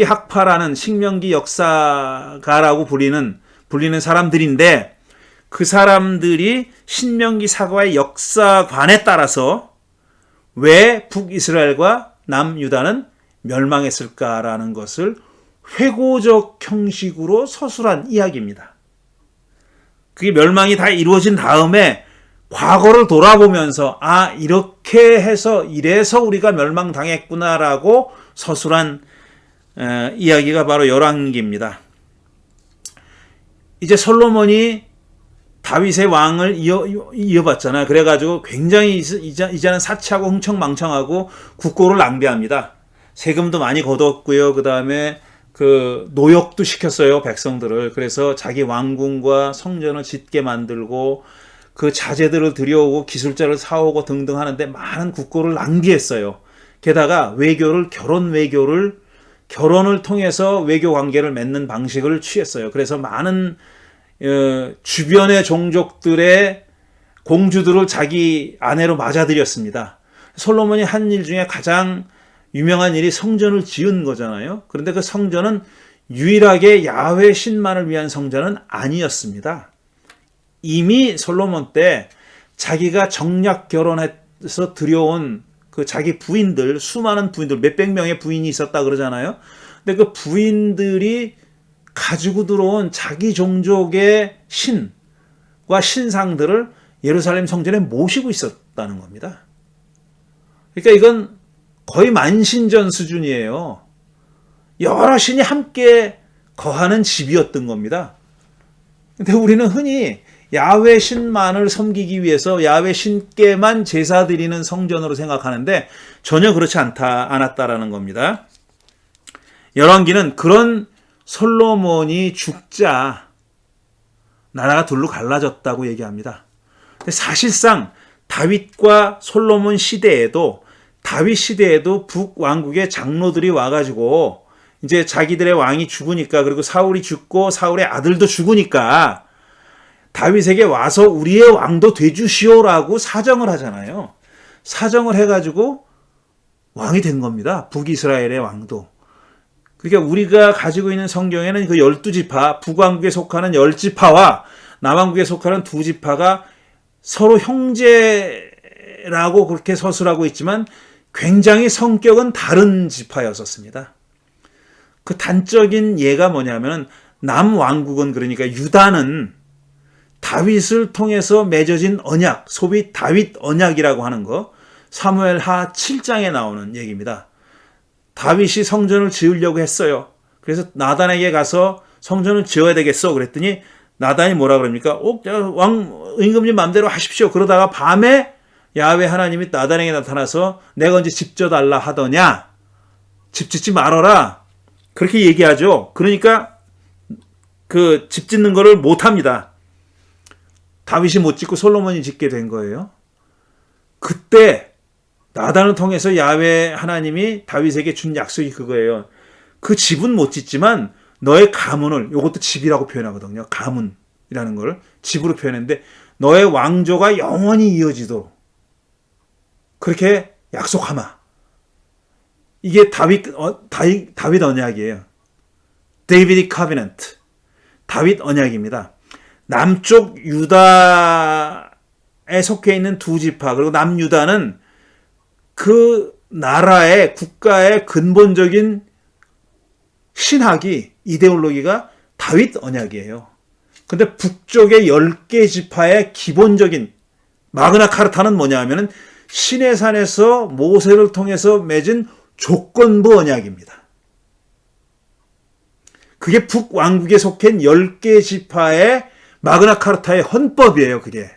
학파라는 신명기 역사가라고 불리는 사람들인데 그 사람들이 신명기 사과의 역사관에 따라서 왜 북이스라엘과 남유다는 멸망했을까라는 것을 회고적 형식으로 서술한 이야기입니다. 그게 멸망이 다 이루어진 다음에 과거를 돌아보면서 이렇게 해서 이래서 우리가 멸망당했구나라고 서술한 이야기가 바로 열왕기입니다. 이제 솔로몬이 다윗의 왕을 이어봤잖아요. 그래가지고 굉장히 이제는 사치하고 흥청망청하고 국고를 낭비합니다. 세금도 많이 걷었고요. 그 다음에 그 노역도 시켰어요, 백성들을. 그래서 자기 왕궁과 성전을 짓게 만들고 그 자재들을 들여오고 기술자를 사오고 등등 하는데 많은 국고를 낭비했어요. 게다가 결혼을 통해서 외교 관계를 맺는 방식을 취했어요. 그래서 많은 주변의 종족들의 공주들을 자기 아내로 맞아들였습니다. 솔로몬이 한 일 중에 가장 유명한 일이 성전을 지은 거잖아요. 그런데 그 성전은 유일하게 야훼 신만을 위한 성전은 아니었습니다. 이미 솔로몬 때 자기가 정략 결혼해서 들여온 그 자기 부인들, 수많은 부인들, 몇백 명의 부인이 있었다 그러잖아요. 근데 그 부인들이 가지고 들어온 자기 종족의 신과 신상들을 예루살렘 성전에 모시고 있었다는 겁니다. 그러니까 이건 거의 만신전 수준이에요. 여러 신이 함께 거하는 집이었던 겁니다. 근데 우리는 흔히 야훼 신만을 섬기기 위해서 야훼 신께만 제사 드리는 성전으로 생각하는데 전혀 그렇지 않았다라는 겁니다. 열왕기는 그런 솔로몬이 죽자 나라가 둘로 갈라졌다고 얘기합니다. 근데 사실상 다윗과 솔로몬 시대에도 다윗 시대에도 북왕국의 장로들이 와가지고 이제 자기들의 왕이 죽으니까 그리고 사울이 죽고 사울의 아들도 죽으니까 다윗에게 와서 우리의 왕도 되주시오라고 사정을 하잖아요. 사정을 해가지고 왕이 된 겁니다. 북이스라엘의 왕도. 그러니까 우리가 가지고 있는 성경에는 그 12지파, 북왕국에 속하는 10지파와 남왕국에 속하는 2지파가 서로 형제라고 그렇게 서술하고 있지만 굉장히 성격은 다른 지파였었습니다. 그 단적인 예가 뭐냐면 남왕국은 그러니까 유다는 다윗을 통해서 맺어진 언약, 소위 다윗 언약이라고 하는 거, 사무엘하 7장에 나오는 얘기입니다. 다윗이 성전을 지으려고 했어요. 그래서 나단에게 가서 성전을 지어야 되겠어 그랬더니 나단이 뭐라 그럽니까? 왕 임금님 마음대로 하십시오. 그러다가 밤에 야훼 하나님이 나단에게 나타나서 내가 언제 집 져달라 하더냐? 집 짓지 말아라. 그렇게 얘기하죠. 그러니까 그 집 짓는 거를 못합니다. 다윗이 못 짓고 솔로몬이 짓게 된 거예요. 그때 나단을 통해서 야훼 하나님이 다윗에게 준 약속이 그거예요. 그 집은 못 짓지만 너의 가문을, 이것도 집이라고 표현하거든요. 가문이라는 걸 집으로 표현했는데 너의 왕조가 영원히 이어지도록 그렇게 약속하마. 이게 다윗 언약이에요. 데이비드 커비넌트. 다윗 언약입니다. 남쪽 유다에 속해 있는 두 지파, 그리고 남유다는 그 나라의 국가의 근본적인 신학이, 이데올로기가 다윗 언약이에요. 근데 북쪽의 10개 지파의 기본적인 마그나 카르타는 뭐냐 하면은 시내산에서 모세를 통해서 맺은 조건부 언약입니다. 그게 북왕국에 속한 10개 지파의 마그나 카르타의 헌법이에요, 그게.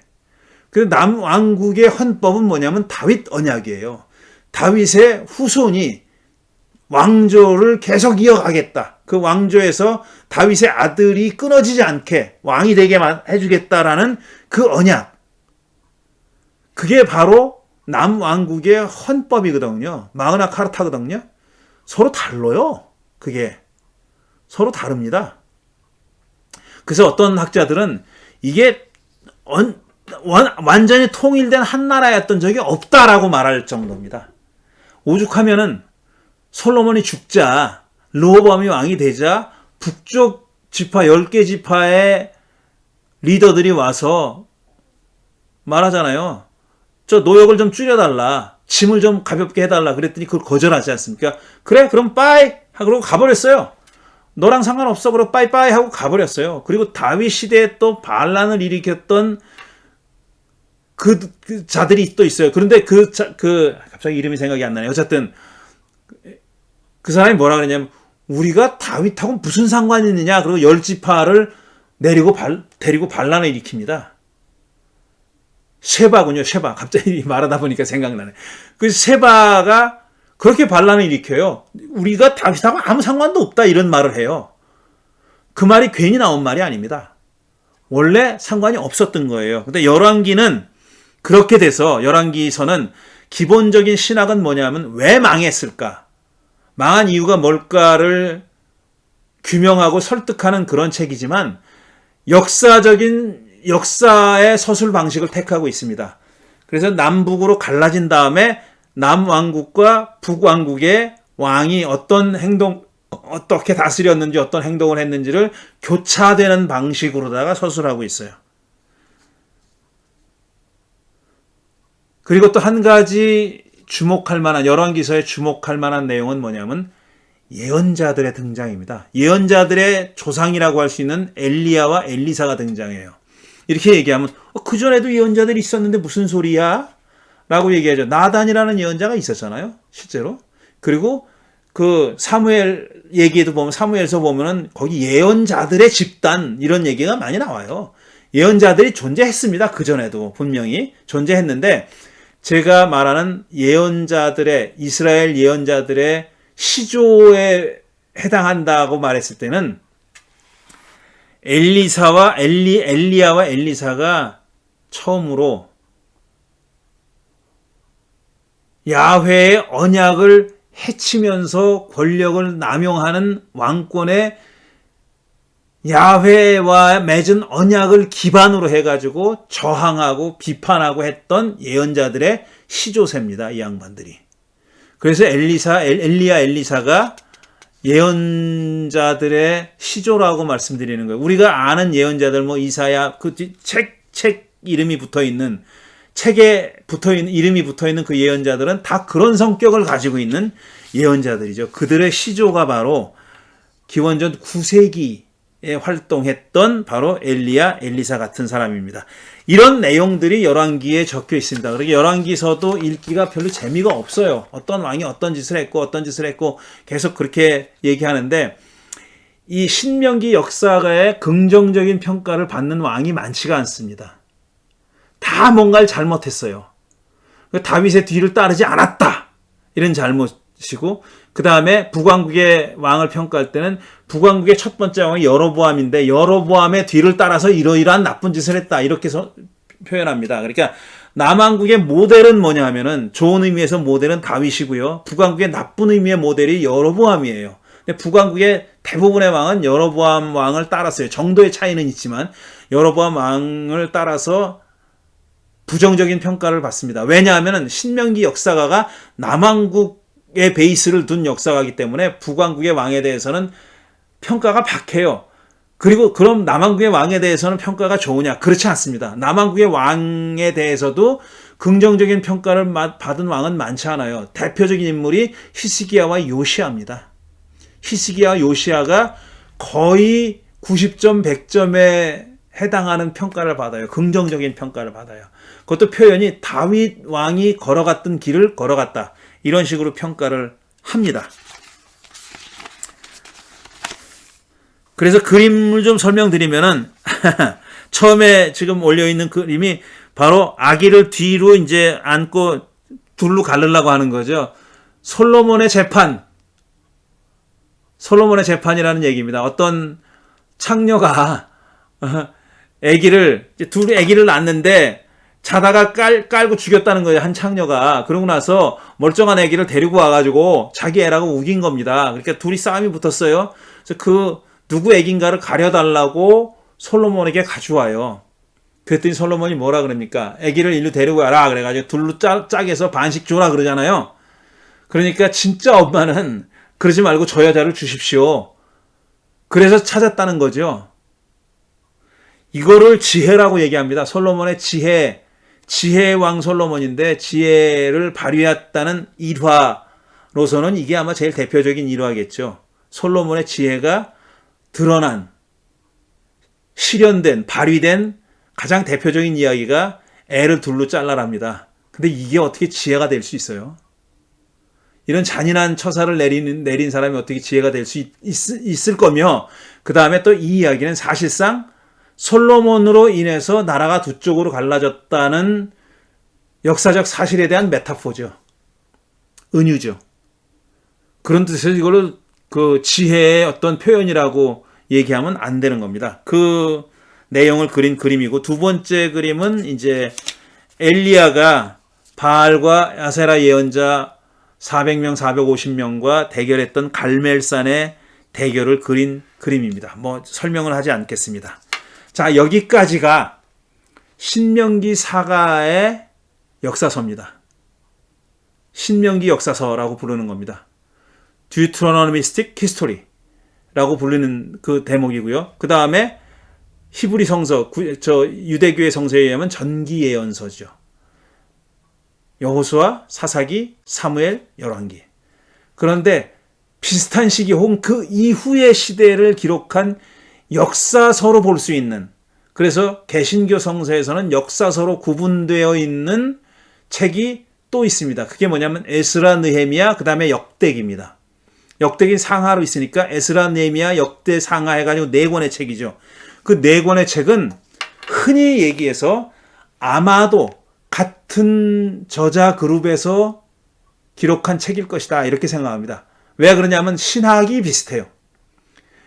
그리고 남왕국의 헌법은 뭐냐면 다윗 언약이에요. 다윗의 후손이 왕조를 계속 이어가겠다. 그 왕조에서 다윗의 아들이 끊어지지 않게 왕이 되게 해주겠다라는 그 언약. 그게 바로 남왕국의 헌법이거든요. 마그나 카르타거든요. 서로 달라요. 그게. 서로 다릅니다. 그래서 어떤 학자들은 이게 완전히 통일된 한 나라였던 적이 없다라고 말할 정도입니다. 오죽하면은 솔로몬이 죽자, 르호보암이 왕이 되자 북쪽 지파 10개 지파의 리더들이 와서 말하잖아요. 저 노역을 좀 줄여달라. 짐을 좀 가볍게 해달라. 그랬더니 그걸 거절하지 않습니까? 그래, 그럼 빠이! 하고 가버렸어요. 너랑 상관없어. 그러고 빠이빠이 하고 가버렸어요. 그리고 다윗 시대에 또 반란을 일으켰던 그 자들이 또 있어요. 그런데 갑자기 이름이 생각이 안 나네요. 어쨌든 그 사람이 뭐라 그러냐면 우리가 다윗하고 무슨 상관이 있느냐. 그리고 10지파를 데리고 반란을 일으킵니다. 쉐바군요. 쉐바. 갑자기 말하다 보니까 생각나네. 그 쉐바가 그렇게 반란을 일으켜요. 우리가 다윗하고 아무 상관도 없다 이런 말을 해요. 그 말이 괜히 나온 말이 아닙니다. 원래 상관이 없었던 거예요. 근데 열왕기는 그렇게 돼서 열왕기서는 기본적인 신학은 뭐냐면 왜 망했을까? 망한 이유가 뭘까를 규명하고 설득하는 그런 책이지만 역사의 서술 방식을 택하고 있습니다. 그래서 남북으로 갈라진 다음에 남왕국과 북왕국의 왕이 어떻게 다스렸는지 어떤 행동을 했는지를 교차되는 방식으로다가 서술하고 있어요. 그리고 또 한 가지 열왕기서에 주목할 만한 내용은 뭐냐면 예언자들의 등장입니다. 예언자들의 조상이라고 할 수 있는 엘리야와 엘리사가 등장해요. 이렇게 얘기하면 그전에도 예언자들이 있었는데 무슨 소리야? 라고 얘기하죠. 나단이라는 예언자가 있었잖아요. 실제로. 그리고 그 사무엘 얘기에도 보면 사무엘서 보면은 거기 예언자들의 집단 이런 얘기가 많이 나와요. 예언자들이 존재했습니다. 그전에도 분명히 존재했는데 제가 말하는 이스라엘 예언자들의 시조에 해당한다고 말했을 때는 엘리야와 엘리사가 처음으로 야훼의 언약을 해치면서 권력을 남용하는 왕권의 야훼와 맺은 언약을 기반으로 해가지고 저항하고 비판하고 했던 예언자들의 시조세입니다. 이 양반들이. 그래서 엘리사가 예언자들의 시조라고 말씀드리는 거예요. 우리가 아는 예언자들 이사야 책 이름이 붙어있는 책에 이름이 붙어있는 그 예언자들은 다 그런 성격을 가지고 있는 예언자들이죠. 그들의 시조가 바로 기원전 9세기에 활동했던 바로 엘리사 같은 사람입니다. 이런 내용들이 열왕기에 적혀 있습니다. 그리고 열왕기서도 읽기가 별로 재미가 없어요. 어떤 왕이 어떤 짓을 했고 계속 그렇게 얘기하는데 이 신명기 역사가의 긍정적인 평가를 받는 왕이 많지가 않습니다. 다 뭔가를 잘못했어요. 다윗의 뒤를 따르지 않았다. 이런 잘못이고 그 다음에 북왕국의 왕을 평가할 때는 북왕국의 첫 번째 왕이 여로보암인데 여로보암의 뒤를 따라서 이러이러한 나쁜 짓을 했다. 이렇게 표현합니다. 그러니까 남왕국의 모델은 뭐냐 하면은 좋은 의미에서 모델은 다윗이고요. 북왕국의 나쁜 의미의 모델이 여로보암이에요. 근데 북왕국의 대부분의 왕은 여로보암 왕을 따랐어요. 정도의 차이는 있지만 여로보암 왕을 따라서 부정적인 평가를 받습니다. 왜냐하면 신명기 역사가가 남왕국의 베이스를 둔 역사가이기 때문에 북왕국의 왕에 대해서는 평가가 박해요. 그리고 그럼 남왕국의 왕에 대해서는 평가가 좋으냐? 그렇지 않습니다. 남왕국의 왕에 대해서도 긍정적인 평가를 받은 왕은 많지 않아요. 대표적인 인물이 히스기야와 요시야입니다. 히스기야와 요시야가 거의 90점, 100점에 해당하는 평가를 받아요. 긍정적인 평가를 받아요. 그것도 표현이 다윗 왕이 걸어갔던 길을 걸어갔다. 이런 식으로 평가를 합니다. 그래서 그림을 좀 설명드리면은 처음에 지금 올려있는 그림이 바로 아기를 뒤로 이제 안고 둘로 가르려고 하는 거죠. 솔로몬의 재판이라는 얘기입니다. 어떤 창녀가 둘이 아기를 낳는데 자다가 깔고 죽였다는 거예요. 한 창녀가. 그러고 나서 멀쩡한 아기를 데리고 와가지고 자기 애라고 우긴 겁니다. 그러니까 둘이 싸움이 붙었어요. 그래서 그 누구 애긴가를 가려달라고 솔로몬에게 가져와요. 그랬더니 솔로몬이 뭐라 그럽니까? 애기를 일로 데리고 와라. 그래가지고 둘로 짝해서 반씩 줘라 그러잖아요. 그러니까 진짜 엄마는 그러지 말고 저 여자를 주십시오. 그래서 찾았다는 거죠. 이거를 지혜라고 얘기합니다. 솔로몬의 지혜의 왕 솔로몬인데 지혜를 발휘했다는 일화로서는 이게 아마 제일 대표적인 일화겠죠. 솔로몬의 지혜가 드러난, 실현된, 발휘된 가장 대표적인 이야기가 애를 둘로 잘라랍니다. 근데 이게 어떻게 지혜가 될 수 있어요? 이런 잔인한 처사를 내린 사람이 어떻게 지혜가 될 수 있을 거며, 그 다음에 또 이 이야기는 사실상 솔로몬으로 인해서 나라가 두 쪽으로 갈라졌다는 역사적 사실에 대한 메타포죠. 은유죠. 그런 뜻에서 이거를 그 지혜의 어떤 표현이라고 얘기하면 안 되는 겁니다. 그 내용을 그린 그림이고, 두 번째 그림은 이제 엘리야가 바알과 아세라 예언자 400명, 450명과 대결했던 갈멜산의 대결을 그린 그림입니다. 뭐 설명을 하지 않겠습니다. 자, 여기까지가 신명기 사가의 역사서입니다. 신명기 역사서라고 부르는 겁니다. Deuteronomistic History라고 불리는 그 대목이고요. 그 다음에 히브리 성서, 유대교의 성서에 의하면 전기 예언서죠. 여호수아, 사사기, 사무엘, 열왕기. 그런데 비슷한 시기 혹은 그 이후의 시대를 기록한 역사서로 볼 수 있는, 그래서 개신교 성서에서는 역사서로 구분되어 있는 책이 또 있습니다. 그게 뭐냐면 에스라, 느헤미야, 그 다음에 역대기입니다. 역대기 상하로 있으니까 에스라, 느헤미야, 역대, 상하 해가지고 4권의 책이죠. 그 4권의 책은 흔히 얘기해서 아마도 같은 저자 그룹에서 기록한 책일 것이다, 이렇게 생각합니다. 왜 그러냐면 신학이 비슷해요.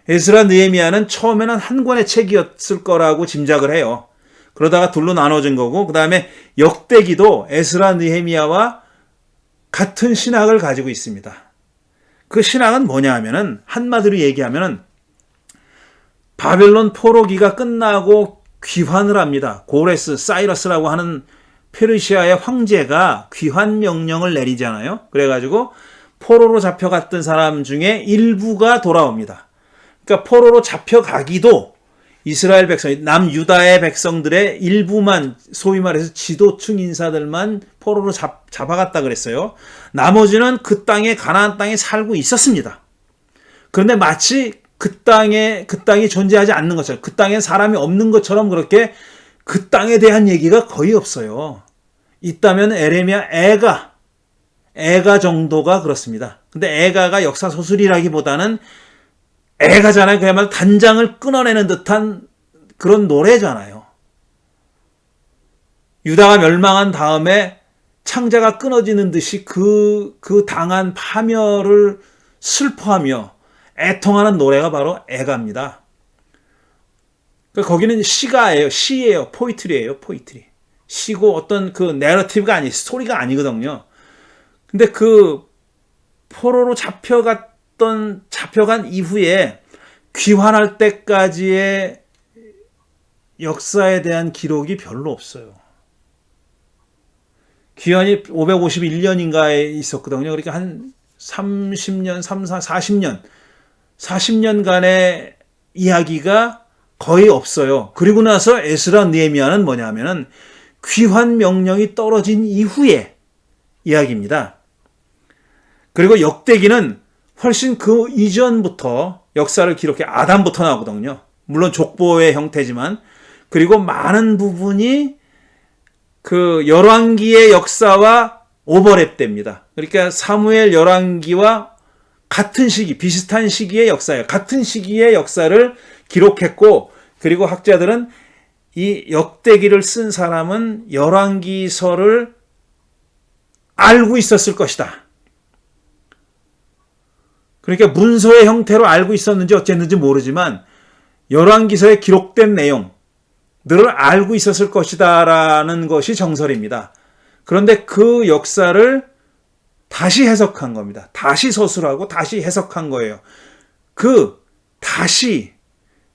에스라, 느헤미야는 처음에는 한 권의 책이었을 거라고 짐작을 해요. 그러다가 둘로 나눠진 거고, 그 다음에 역대기도 에스라, 느헤미야와 같은 신학을 가지고 있습니다. 그 신학은 뭐냐 하면은, 한마디로 얘기하면은 바벨론 포로기가 끝나고 귀환을 합니다. 고레스, 사이러스라고 하는 페르시아의 황제가 귀환 명령을 내리잖아요. 그래가지고 포로로 잡혀갔던 사람 중에 일부가 돌아옵니다. 그러니까 포로로 잡혀가기도 이스라엘 백성, 남유다의 백성들의 일부만, 소위 말해서 지도층 인사들만 포로로 잡아갔다 그랬어요. 나머지는 그 땅에, 가나안 땅에 살고 있었습니다. 그런데 마치 그 땅이 존재하지 않는 것처럼, 그 땅에 사람이 없는 것처럼 그렇게 그 땅에 대한 얘기가 거의 없어요. 있다면 에레미야, 애가 정도가 그렇습니다. 근데 애가가 역사 소설이라기보다는 애가잖아요. 그야말로 단장을 끊어내는 듯한 그런 노래잖아요. 유다가 멸망한 다음에 창자가 끊어지는 듯이 그 당한 파멸을 슬퍼하며 애통하는 노래가 바로 애가입니다. 거기는 시예요. 포이트리예요. 포이트리. 시고 어떤 그 내러티브가 스토리가 아니거든요. 근데 그 포로로 잡혀간 이후에 귀환할 때까지의 역사에 대한 기록이 별로 없어요. 귀환이 551년인가에 있었거든요. 그러니까 한 30년, 40년간의 이야기가 거의 없어요. 그리고 나서 에스라 느헤미야는 뭐냐면은 귀환 명령이 떨어진 이후의 이야기입니다. 그리고 역대기는 훨씬 그 이전부터 역사를 기록해 아담부터 나오거든요. 물론 족보의 형태지만, 그리고 많은 부분이 그 열왕기의 역사와 오버랩됩니다. 그러니까 사무엘 열왕기와 같은 시기, 비슷한 시기의 역사예요. 같은 시기의 역사를 기록했고, 그리고 학자들은 이 역대기를 쓴 사람은 열왕기서를 알고 있었을 것이다. 그러니까 문서의 형태로 알고 있었는지 어쨌는지 모르지만 열왕기서에 기록된 내용들을 알고 있었을 것이다라는 것이 정설입니다. 그런데 그 역사를 다시 해석한 겁니다. 다시 서술하고 다시 해석한 거예요. 그 다시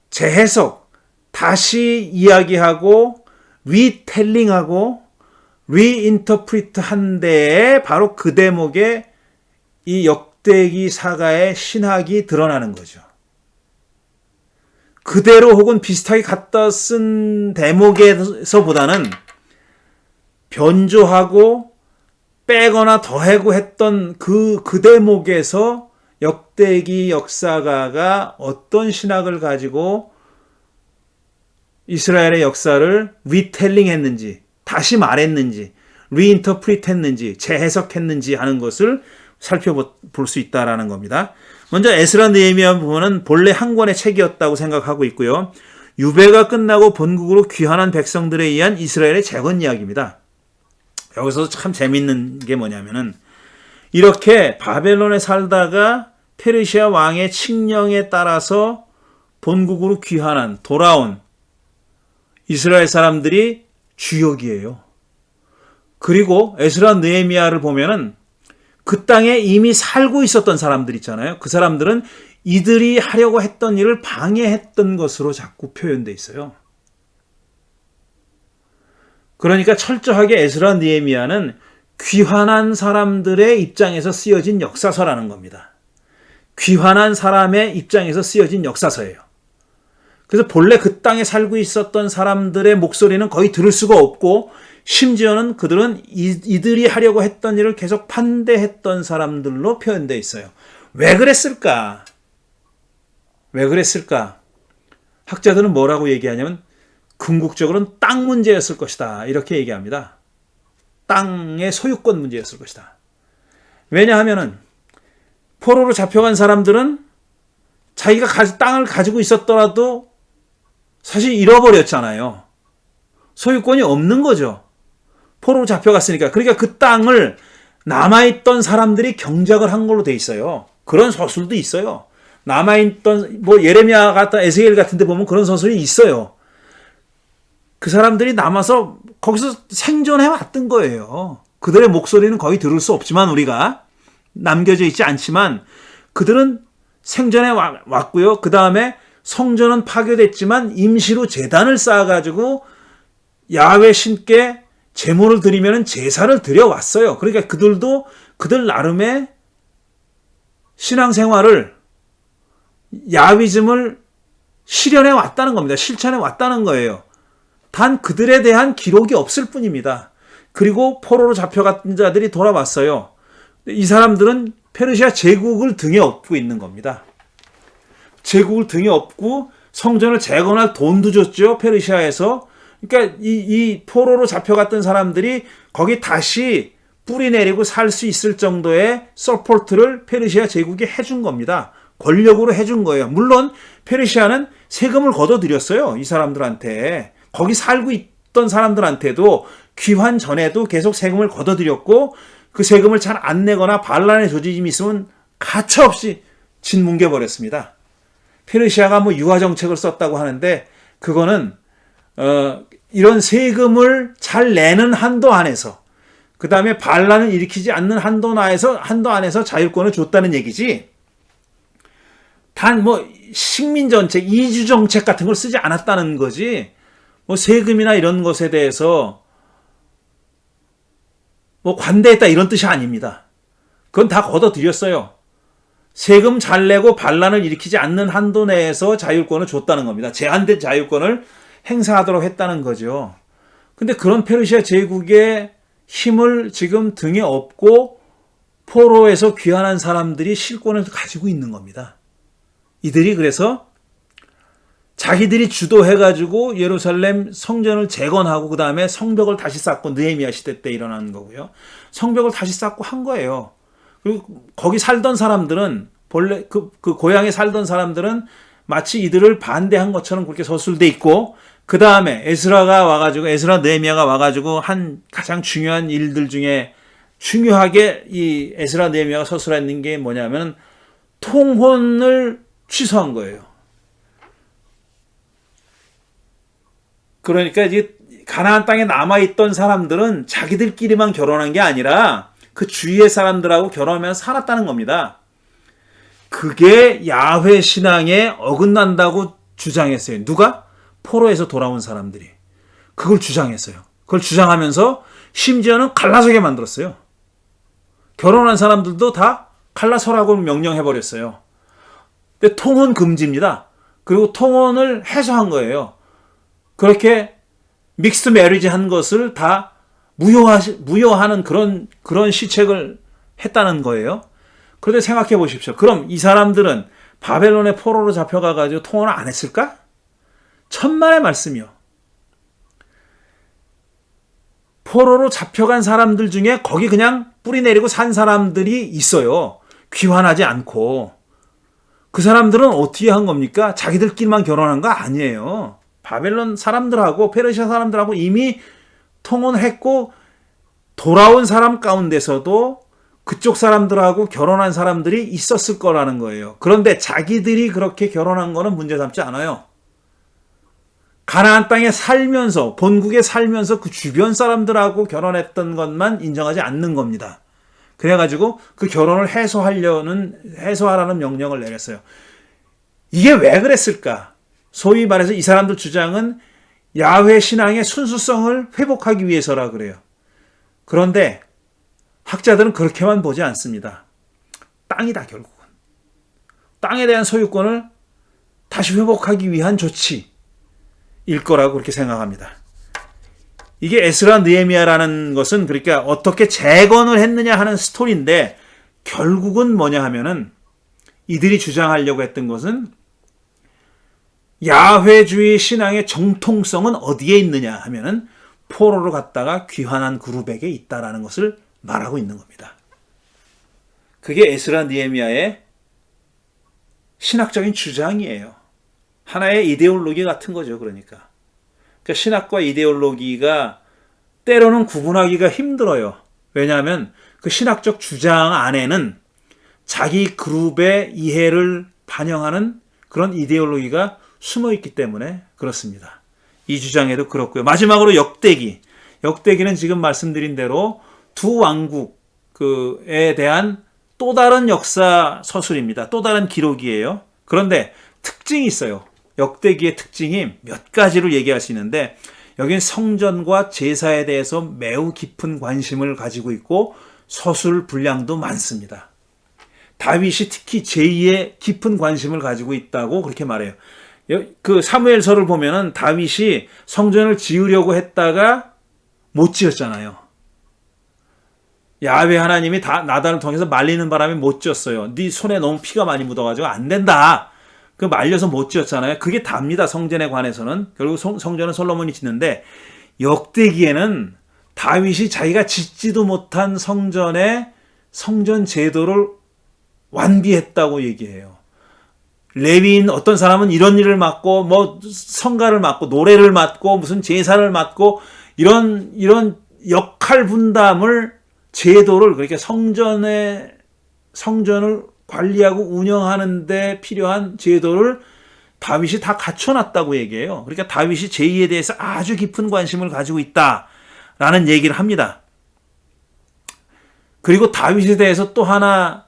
재해석, 다시 이야기하고 리텔링하고 리인터프리트 한 데에 바로 그 대목에 이 역대기 사가의 신학이 드러나는 거죠. 그대로 혹은 비슷하게 갖다 쓴 대목에서보다는 변조하고 빼거나 더하고 했던 그 대목에서 역대기 역사가가 어떤 신학을 가지고 이스라엘의 역사를 리텔링 했는지, 다시 말했는지, 리인터프리트 했는지, 재해석했는지 하는 것을 살펴볼 수 있다는 겁니다. 먼저 에스라 느헤미야 부분은 본래 한 권의 책이었다고 생각하고 있고요. 유배가 끝나고 본국으로 귀환한 백성들에 의한 이스라엘의 재건 이야기입니다. 여기서 참 재밌는 게 뭐냐면은 이렇게 바벨론에 살다가 페르시아 왕의 칙령에 따라서 본국으로 귀환한 돌아온 이스라엘 사람들이 주역이에요. 그리고 에스라 느헤미야를 보면은 그 땅에 이미 살고 있었던 사람들 있잖아요. 그 사람들은 이들이 하려고 했던 일을 방해했던 것으로 자꾸 표현되어 있어요. 그러니까 철저하게 에스라 느헤미야는 귀환한 사람들의 입장에서 쓰여진 역사서라는 겁니다. 귀환한 사람의 입장에서 쓰여진 역사서예요. 그래서 본래 그 땅에 살고 있었던 사람들의 목소리는 거의 들을 수가 없고, 심지어는 그들은 이들이 하려고 했던 일을 계속 반대했던 사람들로 표현되어 있어요. 왜 그랬을까? 왜 그랬을까? 학자들은 뭐라고 얘기하냐면 궁극적으로는 땅 문제였을 것이다, 이렇게 얘기합니다. 땅의 소유권 문제였을 것이다. 왜냐하면은 포로로 잡혀간 사람들은 자기가 땅을 가지고 있었더라도 사실 잃어버렸잖아요. 소유권이 없는 거죠. 포로로 잡혀갔으니까. 그러니까 그 땅을 남아있던 사람들이 경작을 한 걸로 돼 있어요. 그런 서술도 있어요. 남아있던 예레미야 같은 에스겔 같은 데 보면 그런 서술이 있어요. 그 사람들이 남아서 거기서 생존해 왔던 거예요. 그들의 목소리는 거의 들을 수 없지만, 우리가 남겨져 있지 않지만 그들은 생존해 왔고요. 그 다음에 성전은 파괴됐지만 임시로 제단을 쌓아가지고 야훼 신께 제물을 드리면 제사를 드려왔어요. 그러니까 그들도 그들 나름의 신앙생활을, 야위즘을 실현해 왔다는 겁니다. 실천해 왔다는 거예요. 단 그들에 대한 기록이 없을 뿐입니다. 그리고 포로로 잡혀간 자들이 돌아왔어요. 이 사람들은 페르시아 제국을 등에 업고 있는 겁니다. 제국을 등에 업고 성전을 재건할 돈도 줬죠, 페르시아에서. 그러니까 이 포로로 잡혀갔던 사람들이 거기 다시 뿌리 내리고 살 수 있을 정도의 서포트를 페르시아 제국이 해준 겁니다. 권력으로 해준 거예요. 물론 페르시아는 세금을 걷어들였어요, 이 사람들한테. 거기 살고 있던 사람들한테도 귀환 전에도 계속 세금을 걷어들였고, 그 세금을 잘 안 내거나 반란의 조짐이 있으면 가차없이 짓뭉개버렸습니다. 페르시아가 유화 정책을 썼다고 하는데, 그거는 이런 세금을 잘 내는 한도 안에서, 그 다음에 반란을 일으키지 않는 한도 안에서 자율권을 줬다는 얘기지, 단 식민정책, 이주정책 같은 걸 쓰지 않았다는 거지, 세금이나 이런 것에 대해서 관대했다 이런 뜻이 아닙니다. 그건 다 걷어들였어요. 세금 잘 내고 반란을 일으키지 않는 한도 내에서 자율권을 줬다는 겁니다. 제한된 자율권을 행사하도록 했다는 거죠. 근데 그런 페르시아 제국의 힘을 지금 등에 업고 포로에서 귀환한 사람들이 실권을 가지고 있는 겁니다. 이들이 그래서 자기들이 주도해가지고 예루살렘 성전을 재건하고 그 다음에 성벽을 다시 쌓고, 느헤미야 시대 때 일어난 거고요. 성벽을 다시 쌓고 한 거예요. 그리고 거기 살던 사람들은, 본래 그 고향에 살던 사람들은 마치 이들을 반대한 것처럼 그렇게 서술돼 있고, 그 다음에 에스라 느헤미야가 와가지고 한 가장 중요한 일들 중에 중요하게 이 에스라 느헤미야가 서술하는 게 뭐냐면 통혼을 취소한 거예요. 그러니까 이제 가나안 땅에 남아있던 사람들은 자기들끼리만 결혼한 게 아니라 그 주위의 사람들하고 결혼하면 살았다는 겁니다. 그게 야훼 신앙에 어긋난다고 주장했어요. 누가? 포로에서 돌아온 사람들이. 그걸 주장했어요. 그걸 주장하면서 심지어는 갈라서게 만들었어요. 결혼한 사람들도 다 갈라서라고 명령해버렸어요. 근데 통혼 금지입니다. 그리고 통혼을 해소한 거예요. 그렇게 믹스드 메리지 한 것을 다 무효하는 그런 시책을 했다는 거예요. 그런데 생각해 보십시오. 그럼 이 사람들은 바벨론의 포로로 잡혀가가지고 통혼을 안 했을까? 천만의 말씀이요. 포로로 잡혀간 사람들 중에 거기 그냥 뿌리 내리고 산 사람들이 있어요. 귀환하지 않고. 그 사람들은 어떻게 한 겁니까? 자기들끼리만 결혼한 거 아니에요. 바벨론 사람들하고 페르시아 사람들하고 이미 통혼했고, 돌아온 사람 가운데서도 그쪽 사람들하고 결혼한 사람들이 있었을 거라는 거예요. 그런데 자기들이 그렇게 결혼한 거는 문제 삼지 않아요. 가나안 땅에 살면서, 본국에 살면서 그 주변 사람들하고 결혼했던 것만 인정하지 않는 겁니다. 그래가지고 그 결혼을 해소하라는 명령을 내렸어요. 이게 왜 그랬을까? 소위 말해서 이 사람들 주장은 야훼 신앙의 순수성을 회복하기 위해서라 그래요. 그런데 학자들은 그렇게만 보지 않습니다. 땅이다, 결국은. 땅에 대한 소유권을 다시 회복하기 위한 조치일 거라고 그렇게 생각합니다. 이게 에스라 느헤미야라는 것은 그러니까 어떻게 재건을 했느냐 하는 스토리인데, 결국은 뭐냐 하면은 이들이 주장하려고 했던 것은 야훼주의 신앙의 정통성은 어디에 있느냐 하면은 포로로 갔다가 귀환한 그룹에게 있다라는 것을 말하고 있는 겁니다. 그게 에스라 느헤미야의 신학적인 주장이에요. 하나의 이데올로기 같은 거죠. 그러니까 신학과 이데올로기가 때로는 구분하기가 힘들어요. 왜냐하면 그 신학적 주장 안에는 자기 그룹의 이해를 반영하는 그런 이데올로기가 숨어 있기 때문에 그렇습니다. 이 주장에도 그렇고요. 마지막으로 역대기는 지금 말씀드린 대로 두 왕국에 대한 또 다른 역사 서술입니다. 또 다른 기록이에요. 그런데 특징이 있어요. 역대기의 특징이 몇 가지로 얘기할 수 있는데, 여기는 성전과 제사에 대해서 매우 깊은 관심을 가지고 있고 서술 분량도 많습니다. 다윗이 특히 제2의 깊은 관심을 가지고 있다고 그렇게 말해요. 그 사무엘서를 보면은 다윗이 성전을 지으려고 했다가 못 지었잖아요. 야훼 하나님이 나단을 통해서 말리는 바람에 못 지었어요. 네 손에 너무 피가 많이 묻어가지고 안 된다. 그 말려서 못 지었잖아요. 그게 답니다. 성전에 관해서는. 결국 성전은 솔로몬이 짓는데, 역대기에는 다윗이 자기가 짓지도 못한 성전 제도를 완비했다고 얘기해요. 레위인 어떤 사람은 이런 일을 맡고 성가를 맡고 노래를 맡고 무슨 제사를 맡고 이런 역할 분담을, 제도를, 그러니까 성전을 관리하고 운영하는 데 필요한 제도를 다윗이 다 갖춰놨다고 얘기해요. 그러니까 다윗이 제2에 대해서 아주 깊은 관심을 가지고 있다라는 얘기를 합니다. 그리고 다윗에 대해서 또 하나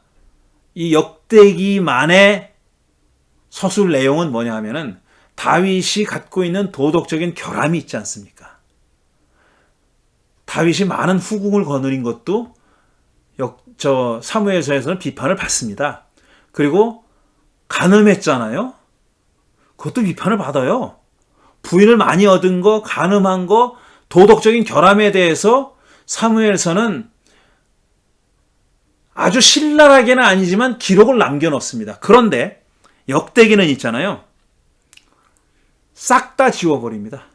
이 역대기만의 서술 내용은 뭐냐 하면은 다윗이 갖고 있는 도덕적인 결함이 있지 않습니까? 다윗이 많은 후궁을 거느린 것도 사무엘서에서는 비판을 받습니다. 그리고 간음했잖아요. 그것도 비판을 받아요. 부인을 많이 얻은 거, 간음한 거, 도덕적인 결함에 대해서 사무엘서는 아주 신랄하게는 아니지만 기록을 남겨놓습니다. 그런데 역대기는 있잖아요. 싹 다 지워버립니다.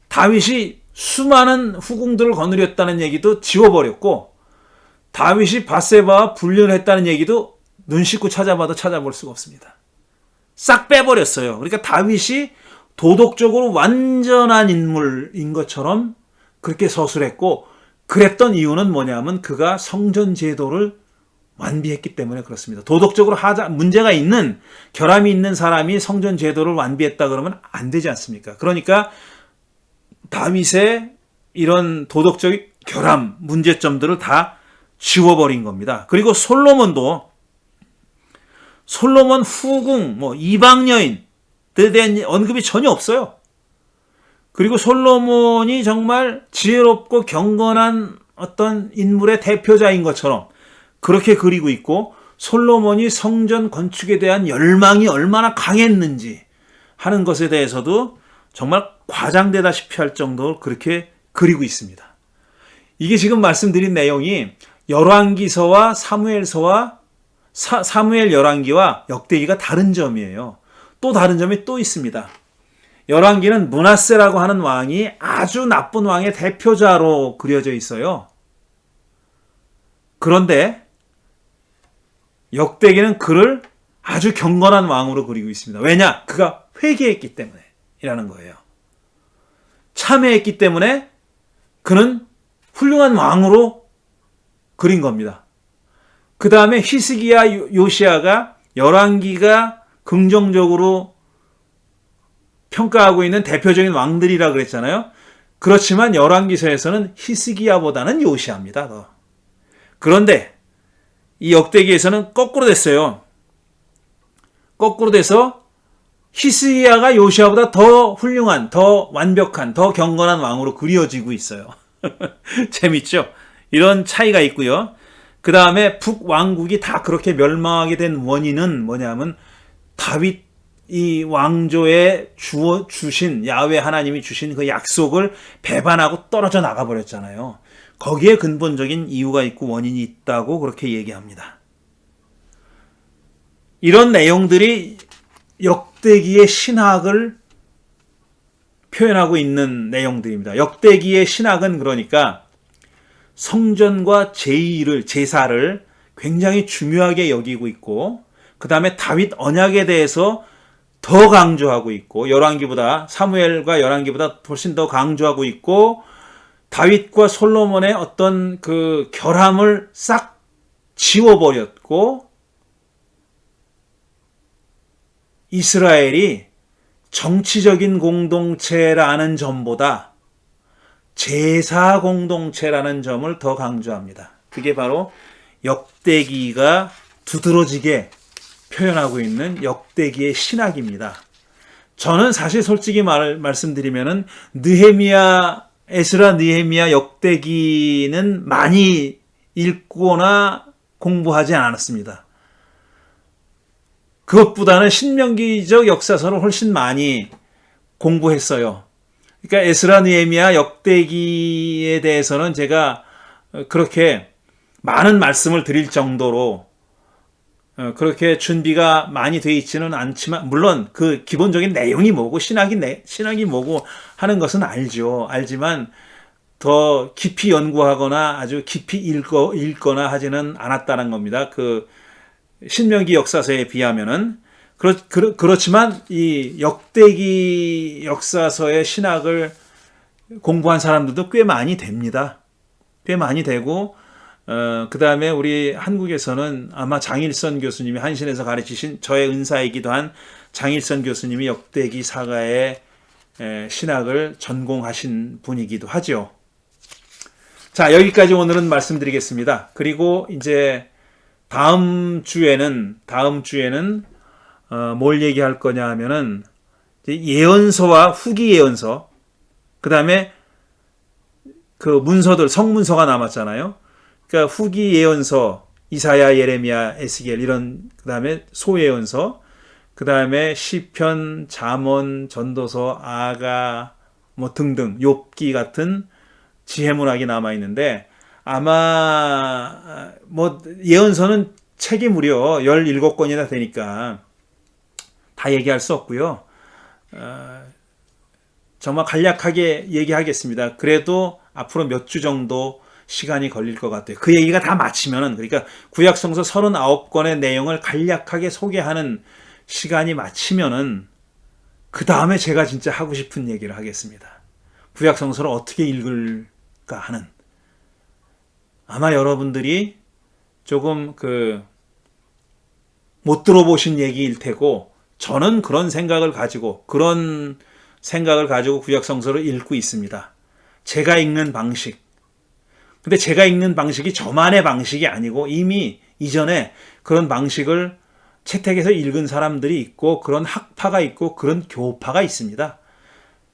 다윗이 수많은 후궁들을 거느렸다는 얘기도 지워버렸고 다윗이 밧세바와 불륜을 했다는 얘기도 눈 씻고 찾아봐도 찾아볼 수가 없습니다. 싹 빼버렸어요. 그러니까 다윗이 도덕적으로 완전한 인물인 것처럼 그렇게 서술했고 그랬던 이유는 뭐냐면 그가 성전 제도를 완비했기 때문에 그렇습니다. 도덕적으로 문제가 있는 결함이 있는 사람이 성전 제도를 완비했다 그러면 안 되지 않습니까? 그러니까 다윗의 이런 도덕적 결함, 문제점들을 다 지워버린 겁니다. 그리고 솔로몬 후궁, 이방 여인에 대한 언급이 전혀 없어요. 그리고 솔로몬이 정말 지혜롭고 경건한 어떤 인물의 대표자인 것처럼 그렇게 그리고 있고 솔로몬이 성전 건축에 대한 열망이 얼마나 강했는지 하는 것에 대해서도 정말 과장되다시피 할 정도로 그렇게 그리고 있습니다. 이게 지금 말씀드린 내용이 열왕기서와 사무엘서와 사무엘 열왕기와 역대기가 다른 점이에요. 또 다른 점이 또 있습니다. 열왕기는 므낫세라고 하는 왕이 아주 나쁜 왕의 대표자로 그려져 있어요. 그런데 역대기는 그를 아주 경건한 왕으로 그리고 있습니다. 왜냐? 그가 회개했기 때문에 이라는 거예요. 참회했기 때문에 그는 훌륭한 왕으로 그린 겁니다. 그 다음에 히스기야, 요시야가 열왕기가 긍정적으로 평가하고 있는 대표적인 왕들이라 그랬잖아요. 그렇지만 열왕기서에서는 히스기야보다는 요시야입니다. 더. 그런데 이 역대기에서는 거꾸로 됐어요. 거꾸로 돼서 히스기야가 요시야보다 더 훌륭한, 더 완벽한, 더 경건한 왕으로 그려지고 있어요. 재밌죠? 이런 차이가 있고요. 그 다음에 북왕국이 다 그렇게 멸망하게 된 원인은 뭐냐면 다윗 이 왕조에 주신 야훼 하나님이 주신 그 약속을 배반하고 떨어져 나가버렸잖아요. 거기에 근본적인 이유가 있고 원인이 있다고 그렇게 얘기합니다. 이런 내용들이 역대기의 신학을 표현하고 있는 내용들입니다. 역대기의 신학은 그러니까 성전과 제사를 굉장히 중요하게 여기고 있고 그 다음에 다윗 언약에 대해서 더 강조하고 있고 사무엘과 열왕기보다 훨씬 더 강조하고 있고 다윗과 솔로몬의 어떤 그 결함을 싹 지워버렸고 이스라엘이 정치적인 공동체라는 점보다 제사 공동체라는 점을 더 강조합니다. 그게 바로 역대기가 두드러지게 표현하고 있는 역대기의 신학입니다. 저는 사실 솔직히 말씀드리면은 에스라, 느헤미야 역대기는 많이 읽거나 공부하지 않았습니다. 그것보다는 신명기적 역사서를 훨씬 많이 공부했어요. 그러니까 에스라, 느헤미야 역대기에 대해서는 제가 그렇게 많은 말씀을 드릴 정도로 그렇게 준비가 많이 돼 있지는 않지만 물론 그 기본적인 내용이 뭐고 신학이 뭐고 하는 것은 알지만 더 깊이 연구하거나 아주 깊이 읽거나 하지는 않았다는 겁니다. 그 신명기 역사서에 비하면은 그렇지만 이 역대기 역사서의 신학을 공부한 사람들도 꽤 많이 됩니다. 꽤 많이 되고 그 다음에 우리 한국에서는 아마 장일선 교수님이 한신에서 가르치신 저의 은사이기도 한 장일선 교수님이 역대기 사가의 신학을 전공하신 분이기도 하죠. 자, 여기까지 오늘은 말씀드리겠습니다. 그리고 이제 다음 주에는 뭘 얘기할 거냐 하면은 예언서와 후기 예언서, 그 다음에 그 문서들, 성문서가 남았잖아요. 그러니까 후기 예언서, 이사야, 예레미야, 에스겔 이런, 그 다음에 소예언서, 그 다음에 시편, 잠언, 전도서, 아가 뭐 등등 욥기 같은 지혜문학이 남아 있는데, 아마 뭐 예언서는 책이 무려 17권이나 되니까 다 얘기할 수 없고요. 정말 간략하게 얘기하겠습니다. 그래도 앞으로 몇 주 정도 시간이 걸릴 것 같아요. 그 얘기가 다 마치면은, 그러니까 구약성서 39권의 내용을 간략하게 소개하는 시간이 마치면은 그 다음에 제가 진짜 하고 싶은 얘기를 하겠습니다. 구약성서를 어떻게 읽을까 하는. 아마 여러분들이 조금 못 들어보신 얘기일 테고, 저는 그런 생각을 가지고 구약성서를 읽고 있습니다. 제가 읽는 방식. 근데 제가 읽는 방식이 저만의 방식이 아니고 이미 이전에 그런 방식을 채택해서 읽은 사람들이 있고, 그런 학파가 있고, 그런 교파가 있습니다.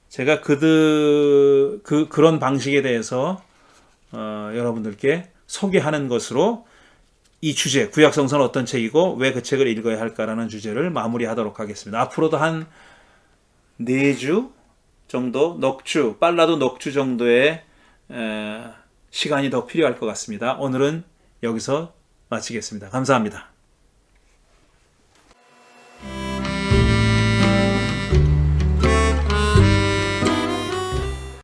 제가 그런 방식에 대해서 여러분들께 소개하는 것으로 이 주제, 구약성서는 어떤 책이고 왜 그 책을 읽어야 할까라는 주제를 마무리하도록 하겠습니다. 앞으로도 한 4주 정도, 빨라도 넉 주 정도의 시간이 더 필요할 것 같습니다. 오늘은 여기서 마치겠습니다. 감사합니다.